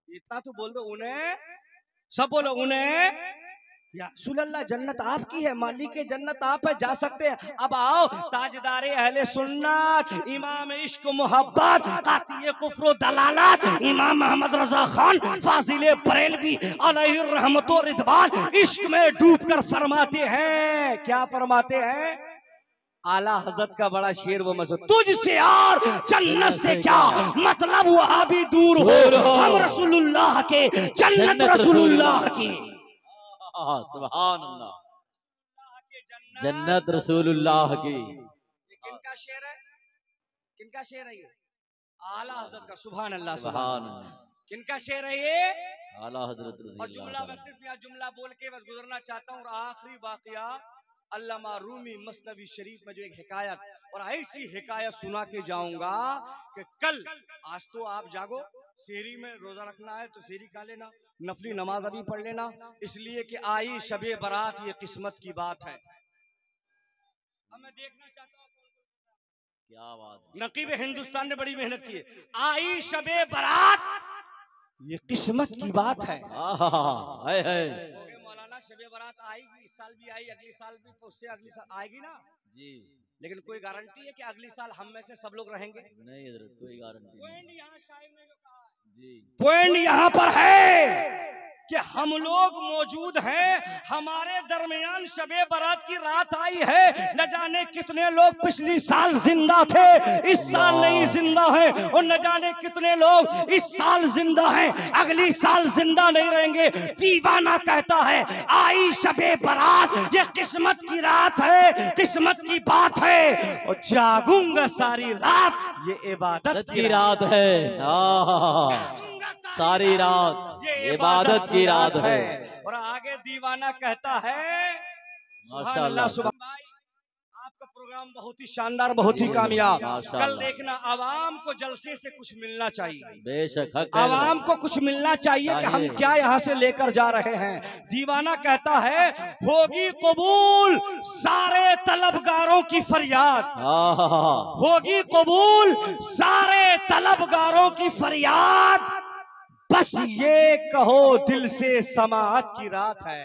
इतना तो बोल दो, उन्हें, सब बोलो उन्हें। या रसूल अल्लाह, जन्नत आपकी है, मालिक के जन्नत आप है, जा सकते हैं। अब आओ ताजदारे अहले सुन्नत, इमाम इश्क मोहब्बत, कातिए कुफ्र दलालत, इमाम मोहम्मद रजा खान फाजिले बरेलवी अलैहि रहमतो रिदवान इश्क में डूबकर फरमाते हैं, क्या फरमाते हैं? आला हजरत का बड़ा शेर वो मशहूर, तुझसे और जन्नत से क्या मतलब, वहां भी दूर हो, हम रसूलुल्लाह के, जन्नत रसूलुल्लाह की। सुभान अल्लाह। जन्नत रसूलुल्लाह की। किनका शेर है? किनका शेर है ये? आला हजरत का। सुभान अल्लाह, सुभान अल्लाह। किनका शेर है ये? आला हजरत और जुमला मैं सिर्फ यहाँ जुमला बोल के बस गुजरना चाहता हूँ। और आखिरी वाकया अल्लामा रूमी मसनवी शरीफ में जो एक हिकायत, और ऐसी हिकायत सुना के जाऊंगा कि कल, आज तो आप जागो, सेहरी में रोजा रखना है तो सेहरी खा लेना, नफली नमाज अभी पढ़ लेना, इसलिए कि आई शबे बारात, ये किस्मत की बात है। अब मैं देखना चाहता हूँ क्या बात। नकीब हिंदुस्तान ने बड़ी मेहनत की है। आई शबे बारात, ये किस्मत की बात है। मौलाना शबे बारात आएगी, इस साल भी आई, अगली साल भी, उससे अगली साल आएगी ना जी, लेकिन कोई गारंटी है कि अगली साल हम में से सब लोग रहेंगे? नहीं हजरत, कोई गारंटी नहीं। पॉइंट यहाँ शायर ने जो कहा जी, पॉइंट यहाँ पर है कि हम लोग मौजूद हैं, हमारे दरमियान शबे बारात की रात आई है। न जाने कितने लोग पिछली साल जिंदा थे, इस साल नहीं जिंदा हैं, और न जाने कितने लोग इस साल जिंदा हैं, अगली साल जिंदा नहीं रहेंगे। दीवाना कहता है आई शबे बारात, ये किस्मत की रात है, किस्मत की बात है, और जागूंगा सारी रात, ये इबादत की रात है। सारी रात ये इबादत की रात है। और आगे दीवाना कहता है माशाअल्लाह। सुभान भाई, आपका प्रोग्राम बहुत ही शानदार, बहुत ही कामयाब। माशाअल्लाह। कल देखना आवाम को जलसे से कुछ मिलना चाहिए, बेशक हक है। आवाम को कुछ मिलना चाहिए कि हम क्या यहाँ से लेकर जा रहे हैं। दीवाना कहता है होगी कबूल सारे तलबगारों की फरियाद, होगी कबूल सारे तलबगारों की फरियाद, बस ये कहो दिल से समाअत की रात है,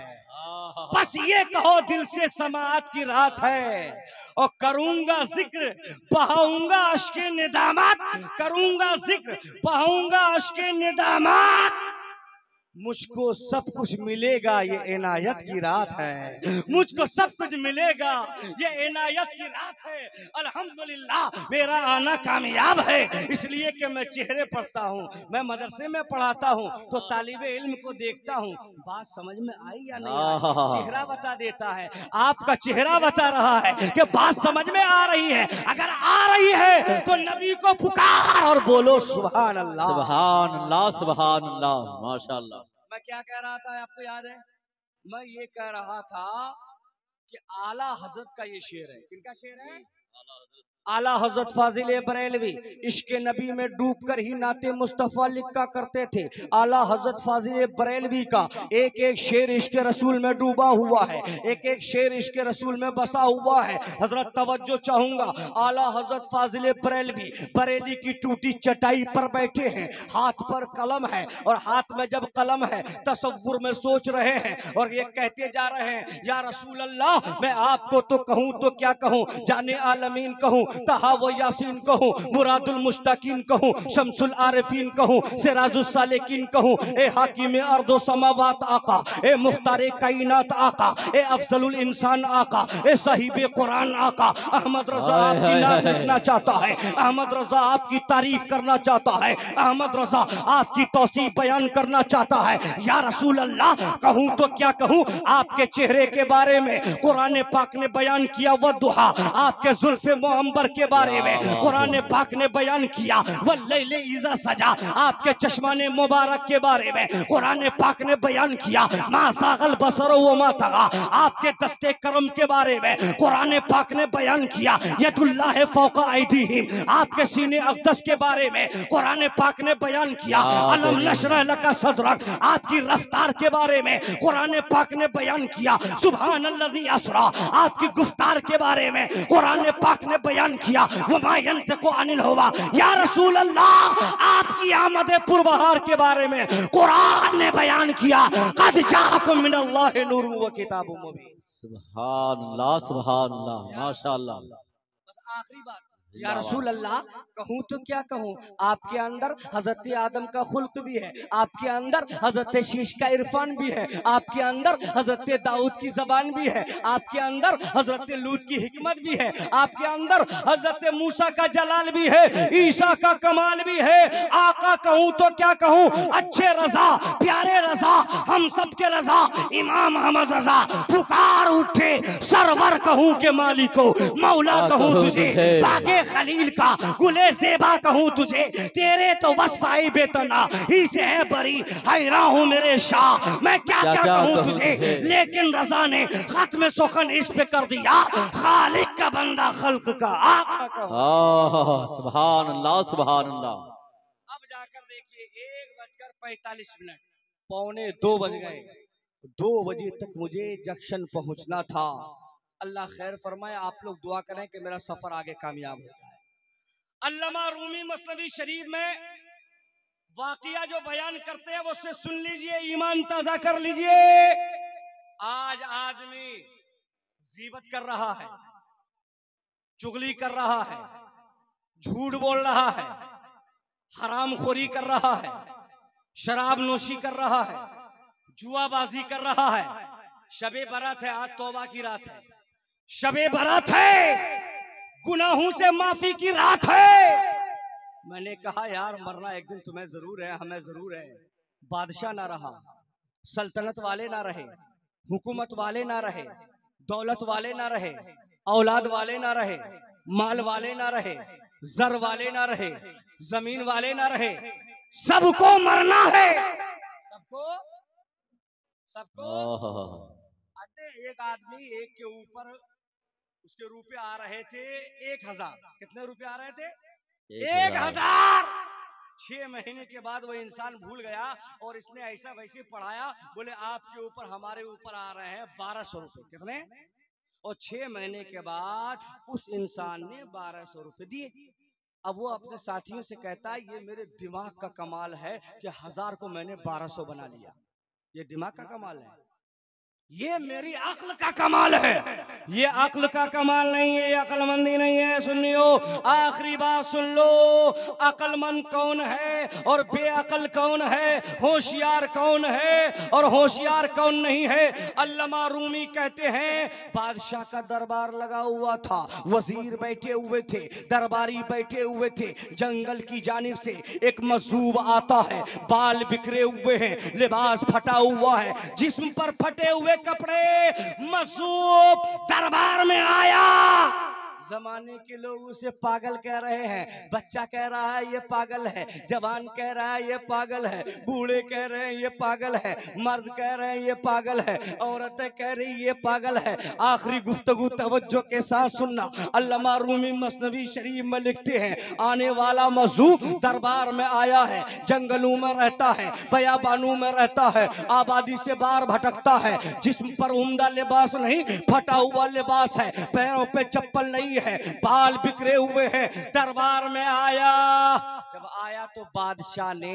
बस ये कहो दिल से समाअत की रात है। और करूंगा जिक्र बहाऊंगा अश्के निदामत, करूंगा जिक्र बहाऊंगा अश्के निदामत, मुझको सब कुछ मिलेगा ये इनायत की रात है, मुझको सब कुछ मिलेगा ये इनायत की रात है। अल्हम्दुलिल्लाह मेरा आना कामयाब है, इसलिए कि मैं चेहरे पढ़ता हूँ, मैं मदरसे में पढ़ाता हूँ, तो तालिबे इल्म को देखता हूँ, बात समझ में आई या नहीं आई, चेहरा बता देता है। आपका चेहरा बता रहा है कि बात समझ में आ रही है। अगर आ रही है तो नबी को पुकार और बोलो सुभान अल्लाह, सुभान अल्लाह, सुभान अल्लाह। माशाअल्लाह। मैं क्या कह रहा था आपको याद है? मैं ये कह रहा था कि आला हजरत का ये शेर है, किनका शेर है? आला हजरत फाजिल बरेलवी इश्क नबी में डूबकर ही नाते मुस्तफ़ा लिखा करते थे। आला हजरत फाजिल बरेलवी का एक एक शेर इश्क रसूल में डूबा हुआ है, एक एक शेर इश्क रसूल में बसा हुआ है। हजरत तवज्जो चाहूंगा, आला हजरत फाजिल बरेलवी बरेली की टूटी चटाई पर बैठे हैं, हाथ पर कलम है, और हाथ में जब कलम है तसव्वुर में सोच रहे हैं, और ये कहते जा रहे हैं या रसूल अल्लाह, मैं आपको तो कहूँ तो क्या कहूँ, जाने आलमीन कहूँ, तहा व यासीन कहूँ, मुरादुल मुश्ताकीन कहूँ, शम्सुल आरिफीन कहूँ, सिराजुल सालिकीन कहूँ, ए हाकिम अर्दो समावात आका, ए मुख्तारे कायनात आका, ए अफजलुल इंसान आका, ए साहिबे कुरान आका। अहमद रजा आपकी नात लिखना चाहता है, अहमद रजा आपकी तारीफ करना चाहता है, अहमद रजा आपकी तौसीफ बयान करना चाहता है। या रसूल अल्लाह कहूँ तो क्या कहूँ, आपके चेहरे के बारे में कुरान पाक ने बयान किया, वह दुहा, आपके जुल्फे मुअम्बर के बारे में कुरान पाक ने बयान किया, वल्लैले इज़ा सजा, आपके चश्माने मुबारक के बारे में कुरान पाक ने बयान किया, मा सागल बसर व मा तगा, आपके दस्ते करम के बारे में कुरान पाक ने बयान किया, यदुल्लाह फौका ऐदीहिम, आपके सीने अक़दस के बारे में कुरान पाक ने बयान किया, अलम नशरह लका सदरक, आपकी रफ्तार के बारे में कुरान पाक ने बयान किया, सुभानल्लज़ी असरा, आपकी गुफ्तार के बारे में कुरान पाक ने बयान किया, वमा यंतिकु अनिल हवा। या रसूल अल्लाह आपकी आमद पुरबहार के बारे में कुरान ने बयान किया, कद जाअकुम मिनल्लाहि नूरुन व किताबुम मुबीन। सुभान अल्लाह, सुभान अल्लाह। माशाअल्लाह। बस आखिरी बात, या रसूल अल्लाह कहूँ तो क्या कहूँ, आपके अंदर हजरत आदम का खुल्क भी है, आपके अंदर हजरत शीश का इरफान भी है, आपके अंदर हजरत दाऊद की जबान भी है, आपके अंदर हजरत लूत की हिकमत भी है, आपके अंदर हजरत मूसा का जलाल भी है, ईसा का कमाल भी है। आका कहूँ तो क्या कहूँ, अच्छे रजा, प्यारे रजा, हम सब के रजा, इमाम अहमद रजा पुकार उठे, सरवर कहूँ के मालिको, मौला कहूँ तुझे, बागे खलील का गुले ज़ेबा कहूँ तुझे, तेरे तो वस्फ़ाई बेतना ही से है बरी, हैरान हूँ मेरे शाह, मैं क्या क्या कहूँ तुझे, लेकिन रजा ने खत्म सुखन इस पे कर दिया, खालिक का बंदा खल्क का आका कहूँ। सुभान अल्लाह, सुभान अल्लाह। अब जाकर देखिए 1:45, 1:45 बज गए, 2 बजे तक मुझे जंक्शन पहुंचना था। अल्लाह खैर फरमाए, आप लोग दुआ करें कि मेरा सफर आगे कामयाब हो जाए। अल्लामा रूमी मसनवी शरीफ में वाकिया जो बयान करते हैं वो से सुन लीजिए, ईमान ताजा कर लीजिए। आज आदमी गीबत कर रहा है, चुगली कर रहा है, झूठ बोल रहा है, हरामखोरी कर रहा है, शराब नोशी कर रहा है, जुआबाजी कर रहा है। शबे बारात है, आज तौबा की रात है, शबे बारात है, गुनाहों से माफी की रात है। मैंने कहा यार मरना एक दिन तुम्हें जरूर है, हमें जरूर है। बादशाह ना रहा, सल्तनत वाले ना रहे, हुकूमत वाले ना रहे, दौलत वाले ना रहे, औलाद वाले ना रहे, माल वाले ना रहे, जर वाले ना रहे, जमीन वाले ना रहे, सबको मरना है। सबको सबको। एक आदमी एक के ऊपर उसके रुपए आ रहे थे 1000। कितने रुपए आ रहे थे? 1000। 6 महीने के बाद वो इंसान भूल गया और इसने ऐसा वैसे पढ़ाया, बोले आपके ऊपर हमारे ऊपर आ रहे हैं 1200 रुपए। कितने? और 6 महीने के बाद उस इंसान ने 1200 रुपए दिए। अब वो अपने साथियों से कहता है ये मेरे दिमाग का कमाल है कि 1000 को मैंने 1200 बना लिया। ये दिमाग का कमाल है, ये मेरी अक्ल का कमाल है। ये अक्ल का कमाल नहीं है, ये अक्लमंदी नहीं है। सुनियो, आखिरी बात सुन लो, अक्लमंद कौन है और बेअक्ल कौन है, होशियार कौन है और होशियार कौन नहीं है। अल्लामा रूमी कहते हैं बादशाह का दरबार लगा हुआ था, वजीर बैठे हुए थे, दरबारी बैठे हुए थे। जंगल की जानिब से एक मजूब आता है, बाल बिखरे हुए हैं, लिबास फटा हुआ है, जिस्म पर फटे हुए कपड़े। मजूब दरबार में आया। जमाने के लोग उसे पागल कह रहे हैं, बच्चा कह रहा है ये पागल है, जवान कह रहा है ये पागल है, बूढ़े कह रहे हैं ये पागल है, मर्द कह रहे हैं ये पागल है, औरतें कह रही ये पागल है। आखिरी गुफ्तगू तवज्जो के साथ सुनना। अल्लामा रूमी मसनवी शरीफ में लिखते हैं आने वाला मजूब दरबार में आया है, जंगलों में रहता है, बयाबानों में रहता है, आबादी से बाहर भटकता है, जिस्म पर उम्दा लिबास नहीं, फटा हुआ लिबास है, पैरों पे चप्पल नहीं है, बाल बिखरे हुए हैं। दरबार में आया। जब आया तो बादशाह ने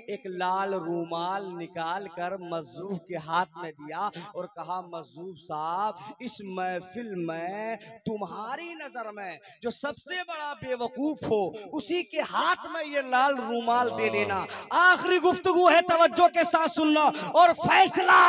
एक लाल रूमाल निकाल कर मजूब के हाथ में दिया और कहा मजूब साहब, इस महफिल में तुम्हारी नजर में जो सबसे बड़ा बेवकूफ हो उसी के हाथ में ये लाल रूमाल दे देना। आखिरी गुफ्तगू है, तवज्जो के साथ सुनना और फैसला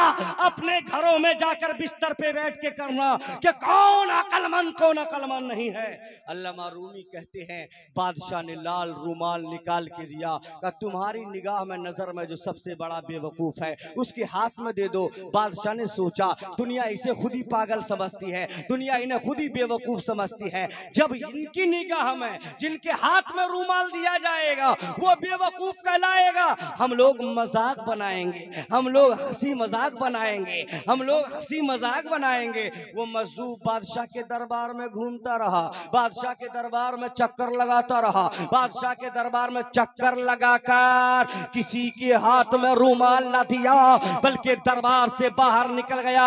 अपने घरों में जाकर बिस्तर पे बैठ के करना कि कौन अक्लमंद कौन अक्लमंद नहीं है। अल्लामा रूमी कहते हैं बादशाह ने लाल रूमाल निकाल के दिया, कि तुम्हारी निगाह में नजर में जो सबसे बड़ा बेवकूफ है उसके हाथ में दे दो। बादशाह ने सोचा दुनिया इसे खुद ही पागल समझती है, दुनिया इन्हें खुद ही बेवकूफ समझती है। जब इनकी निगाह में जिनके हाथ में रूमाल दिया जाएगा वो बेवकूफ कहलाएगा। हम लोग मजाक बनाएंगे, हम लोग हंसी मजाक बनाएंगे, हम लोग हंसी मजाक बनाएंगे। वो मजूब बादशाह के दरबार में घूमता रहा, बादशाह के दरबार में चक्कर लगाता रहा, बादशाह के दरबार में चक्कर लगाकर किसी के हाथ में रूमाल न दिया बल्कि दरबार से बाहर निकल गया।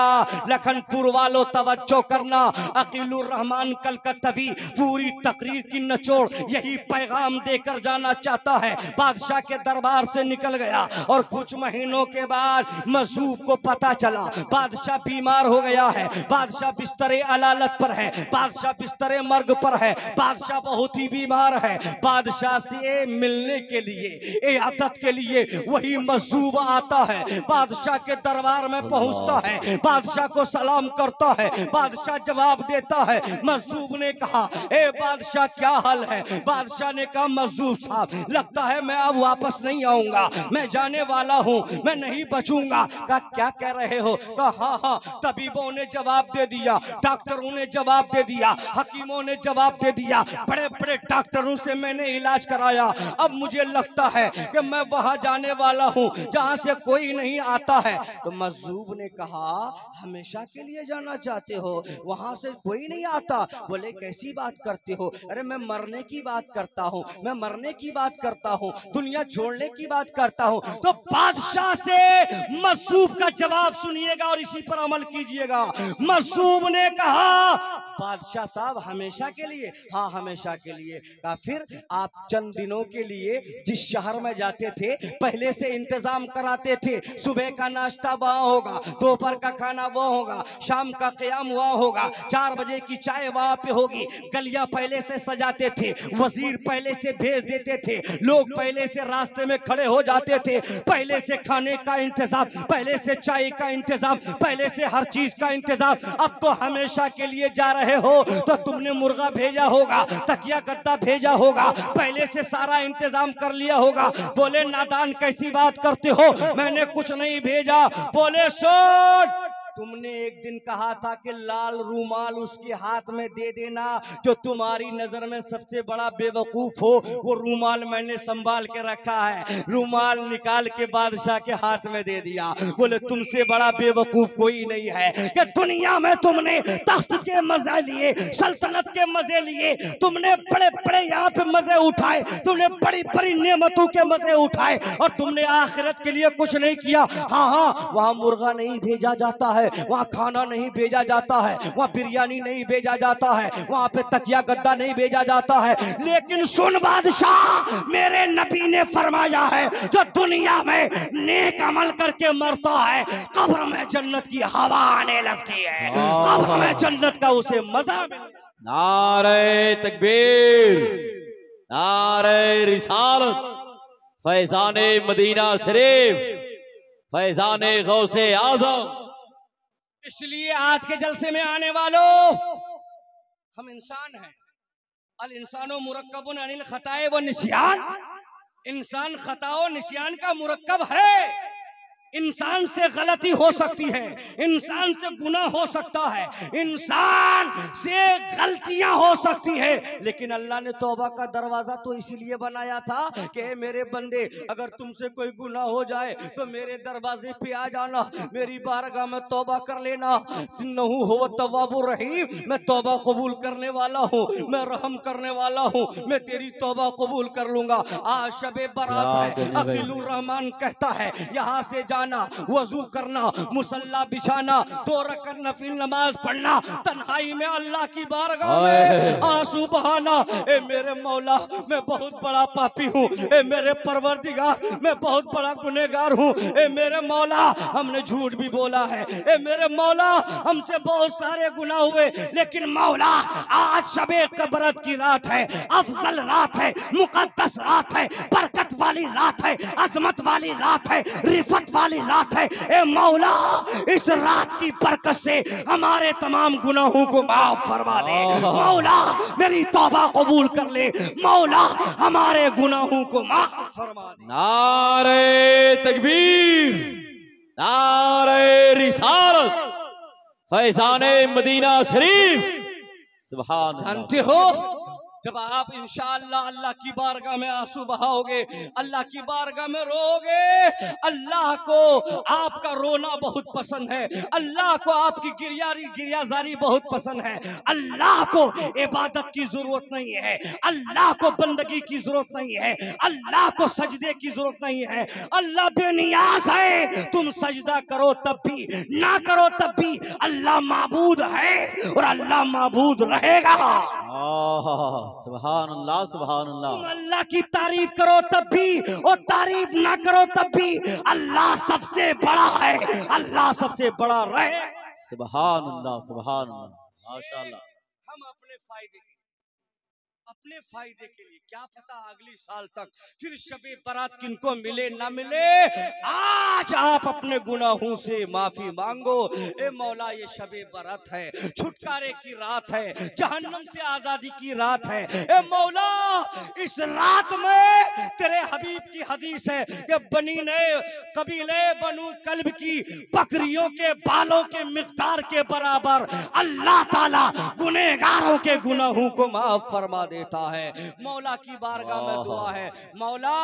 लखनपुर वालों तवज्जो करना, अकीलुर रहमान कलकत्तवी पूरी तकरीर की निचोड़ यही पैगाम देकर जाना चाहता है। बादशाह के दरबार से निकल गया और कुछ महीनों के बाद मजूब को पता चला बादशाह बीमार हो गया है, बादशाह बिस्तरे अलालत पर है, बादशाह बिस्तरे मर्ग पर है, बादशाह बहुत ही बीमार है। बादशाह से मिलने के लिए, इयादत के लिए वही मजूब आता है, बादशाह के दरबार में पहुंचता है, बादशाह को सलाम करता है, बादशाह जवाब देता है। मजूब ने कहा ए बादशाह क्या हाल है? बादशाह ने कहा मजूब साहब लगता है मैं अब वापस नहीं आऊंगा, मैं जाने वाला हूं, मैं नहीं बचूंगा। कहा क्या कह रहे हो? कहा हाँ हाँ, तबीबों ने जवाब दे दिया, डॉक्टरों ने जवाब दे दिया, हकीमों ने जवाब दे दिया, बड़े बड़े डॉक्टरों से मैंने इलाज कराया, अब मुझे लगता है कि मैं वहां जाने वाला हूं जहां से कोई नहीं आता है। तो मजूब ने कहा हमेशा के लिए जाना चाहते हो, वहां से कोई नहीं आता? बोले कैसी बात करते हो? अरे मैं मरने की बात करता हूँ, मैं मरने की बात करता हूँ, दुनिया छोड़ने की बात करता हूँ। तो बादशाह से मजूब का जवाब सुनिएगा और इसी पर अमल कीजिएगा। मजूब ने कहा बादशाह साहब हमेशा के लिए? हाँ हमेशा के लिए। कहा फिर आप चंद दिनों के लिए जिस शहर में जाते थे पहले से इंतजाम कराते थे, सुबह का नाश्ता वहाँ होगा, दोपहर का खाना वो होगा, शाम का क़याम वहाँ होगा, 4 बजे की चाय वहाँ पे होगी, गलियां पहले से सजाते थे, वजीर पहले से भेज देते थे, लोग पहले से रास्ते में खड़े हो जाते थे, पहले से खाने का इंतजाम, पहले से चाय का इंतजाम, पहले से हर चीज का इंतजाम। अब तो हमेशा के लिए जा रहे हो तो तुमने मुर्गा भेजा होगा, तकिया गद्दा भेजा होगा, पहले से सारा इंतजाम कर लिया होगा। बोले नादान कैसी बात करते हो, मैंने कुछ नहीं भेजा। बोले सुन, तुमने एक दिन कहा था कि लाल रूमाल उसके हाथ में दे देना जो तुम्हारी नजर में सबसे बड़ा बेवकूफ हो, वो रूमाल मैंने संभाल के रखा है। रूमाल निकाल के बादशाह के हाथ में दे दिया। बोले तुमसे बड़ा बेवकूफ कोई नहीं है कि दुनिया में तुमने तख्त के मजे लिए, सल्तनत के मजे लिए, तुमने बड़े बड़े यहाँ पे मजे उठाए, तुमने बड़ी बड़ी नेमतों के मजे उठाए और तुमने आखिरत के लिए कुछ नहीं किया। हाँ हाँ, वहाँ मुर्गा नहीं भेजा जाता है, वहाँ खाना नहीं भेजा जाता है, वहाँ बिरयानी नहीं भेजा जाता है, वहाँ पे तकिया गद्दा नहीं भेजा जाता है। लेकिन सुन बादशाह, मेरे नबी ने फरमाया है जो दुनिया में नेक अमल करके मरता है कब्र में जन्नत की हवा आने लगती है, कब्र में जन्नत का उसे मजा मिलता है। नारे तकबीर, नारे रिसालत, फैजाने मदीना शरीफ, फैजाने गौसे आजम। इसलिए आज के जलसे में आने वालों, हम इंसान हैं। अल इंसानो मुरक्कबुन अनिल खताए व निस्यान, इंसान खताओ निस्यान का मुरक्कब है। इंसान से गलती हो सकती है, इंसान से गुनाह हो सकता है, इंसान से गलतियां हो सकती है, लेकिन अल्लाह ने तौबा का दरवाजा तो इसीलिए बनाया था कि मेरे बंदे अगर तुमसे कोई गुनाह हो जाए तो मेरे दरवाजे पे आ जाना, मेरी बारगाह में तौबा कर लेना। इन्नहु हुवा तव्वाबुर रहीम, मैं तौबा कबूल करने वाला हूँ, मैं रहम करने वाला हूँ, मैं तेरी तौबा कबूल कर लूंगा। आज शबे बारात है, अकीलुर रहमान कहता है यहाँ से वजू करना, मुसल्ला बिछाना, 2 रकात नफिल नमाज पढ़ना, तन्हाई में अल्लाह की बारगाह में आंसू बहाना। ए मेरे मौला, मैं बहुत बड़ा पापी हूँ, ए मेरे परवरदिगार मैं बहुत बड़ा गुनहगार हूँ, ए मेरे मौला हमने झूठ भी बोला है, ए मेरे मौला हमसे बहुत सारे गुनाह हुए, लेकिन मौला आज शबे कबरत की रात है, अफजल रात है, मुकद्दस रात है, बरकत वाली रात है, अजमत वाली रात है, रिफत वाली रात है। ए मौला, इस रात की बरकत से हमारे तमाम गुनाहों को माफ फरमा दे। मौला मेरी तौबा कबूल कर ले, मौला हमारे गुनाहों को माफ फरमा दे। नारे तकबीर, नारे रिसालत, फैजाने मदीना शरीफ, सुभान अल्लाह। जानते हो जब आप इंशाअल्लाह अल्लाह की बारगाह में आंसू बहाओगे, अल्लाह की बारगाह में रोओगे, अल्लाह को आपका रोना बहुत पसंद है, अल्लाह को आपकी गिरियाजारी बहुत पसंद है, अल्लाह को इबादत की जरूरत नहीं है, अल्लाह को बंदगी की जरूरत नहीं है, अल्लाह को सजदे की जरूरत नहीं है, अल्लाह बेनियाज है। तुम सजदा करो तब भी, ना करो तब भी, अल्लाह माबूद है और अल्लाह माबूद रहेगा। सुभान अल्लाह, सुभान अल्लाह। तुम अल्लाह की तारीफ करो तब भी और तारीफ ना करो तब भी, अल्लाह सबसे बड़ा है, अल्लाह सबसे बड़ा रहे। सुभान अल्लाह, सुभान अल्लाह, माशाअल्लाह। हम अपने फायदे के लिए क्या पता अगली साल तक फिर शबे बारात किनको मिले ना मिले, आज आप अपने गुनाहों से माफी मांगो। ए मौला, ये शबे बारात है, छुटकारे की रात है, जहन्नम से आजादी की रात है। ए मौला, इस रात में तेरे हबीब की हदीस है कि कबीले बनु कल्ब की बकरियों के बालों के मिकदार के बराबर अल्लाह ताला गुनहगारों के गुनाहों को माफ फरमा देता देता है। मौला की बारगाह में दुआ है, मौला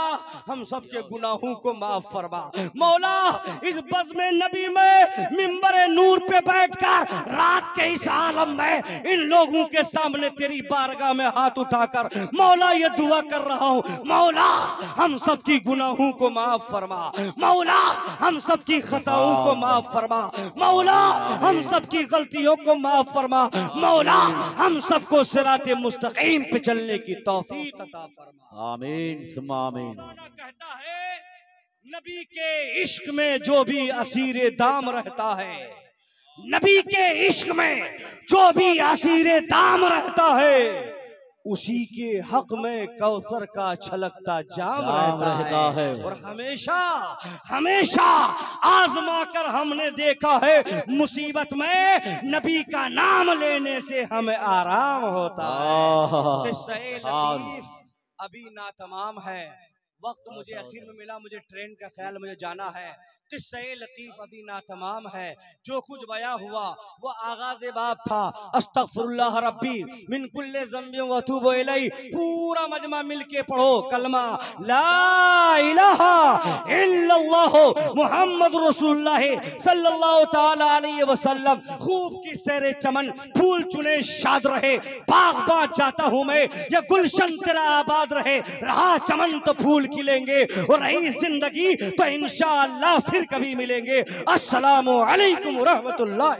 हम सबके गुनाहों को माफ फरमा। मौला इस बज़्म नबी में मिंबर नूर पे बैठकर रात के इस आलम में इन लोगों के सामने तेरी बारगाह में हाथ उठाकर मौला ये दुआ कर रहा हूँ, मौला हम सबकी गुनाहों को माफ फरमा, मौला हम सबकी खताओं को माफ फरमा, मौला हम सबकी गलतियों को माफ फरमा, मौला हम सबको सिराते मुस्तकीम पे चलने की तौफीक अता फरमा। आमीन सुम्मा आमीन। कहता है नबी के इश्क में जो भी असीरे दाम रहता है, नबी के इश्क में जो भी असीरे दाम रहता है, उसी के हक में कौसर का छलकता जाम रहता है। और हमेशा हमेशा आजमा कर हमने देखा है, मुसीबत में नबी का नाम लेने से हमें आराम होता है। किस्से लतीफ अभी ना तमाम है, वक्त मुझे आखिर में मिला, मुझे ट्रेन का ख्याल मुझे जाना है। किस्से लतीफ अभी ना तमाम है, जो कुछ बयां हुआ वो आगाज़ बाब था, अस्तगफिरुल्लाह रब्बी मिन कुल्ले ज़ंबि व अतूबु इलैहि। पूरा मजमा मिलके पढ़ो कलमा ला इलाहा इल्लल्लाह मुहम्मदुर रसूलुल्लाह सल्लल्लाहु तआला अलैहि वसल्लम। खूब की सैरे चमन, फूल चुने शाद रहे, बाग़ जाता हूँ मैं, ये गुलशन तेरा आबाद रहे। रहा चमन तो फूल खिलेंगे और रही जिंदगी तो इंशाअल्लाह फिर कभी मिलेंगे। अस्सलामु अलैकुम व रहमतुल्लाह।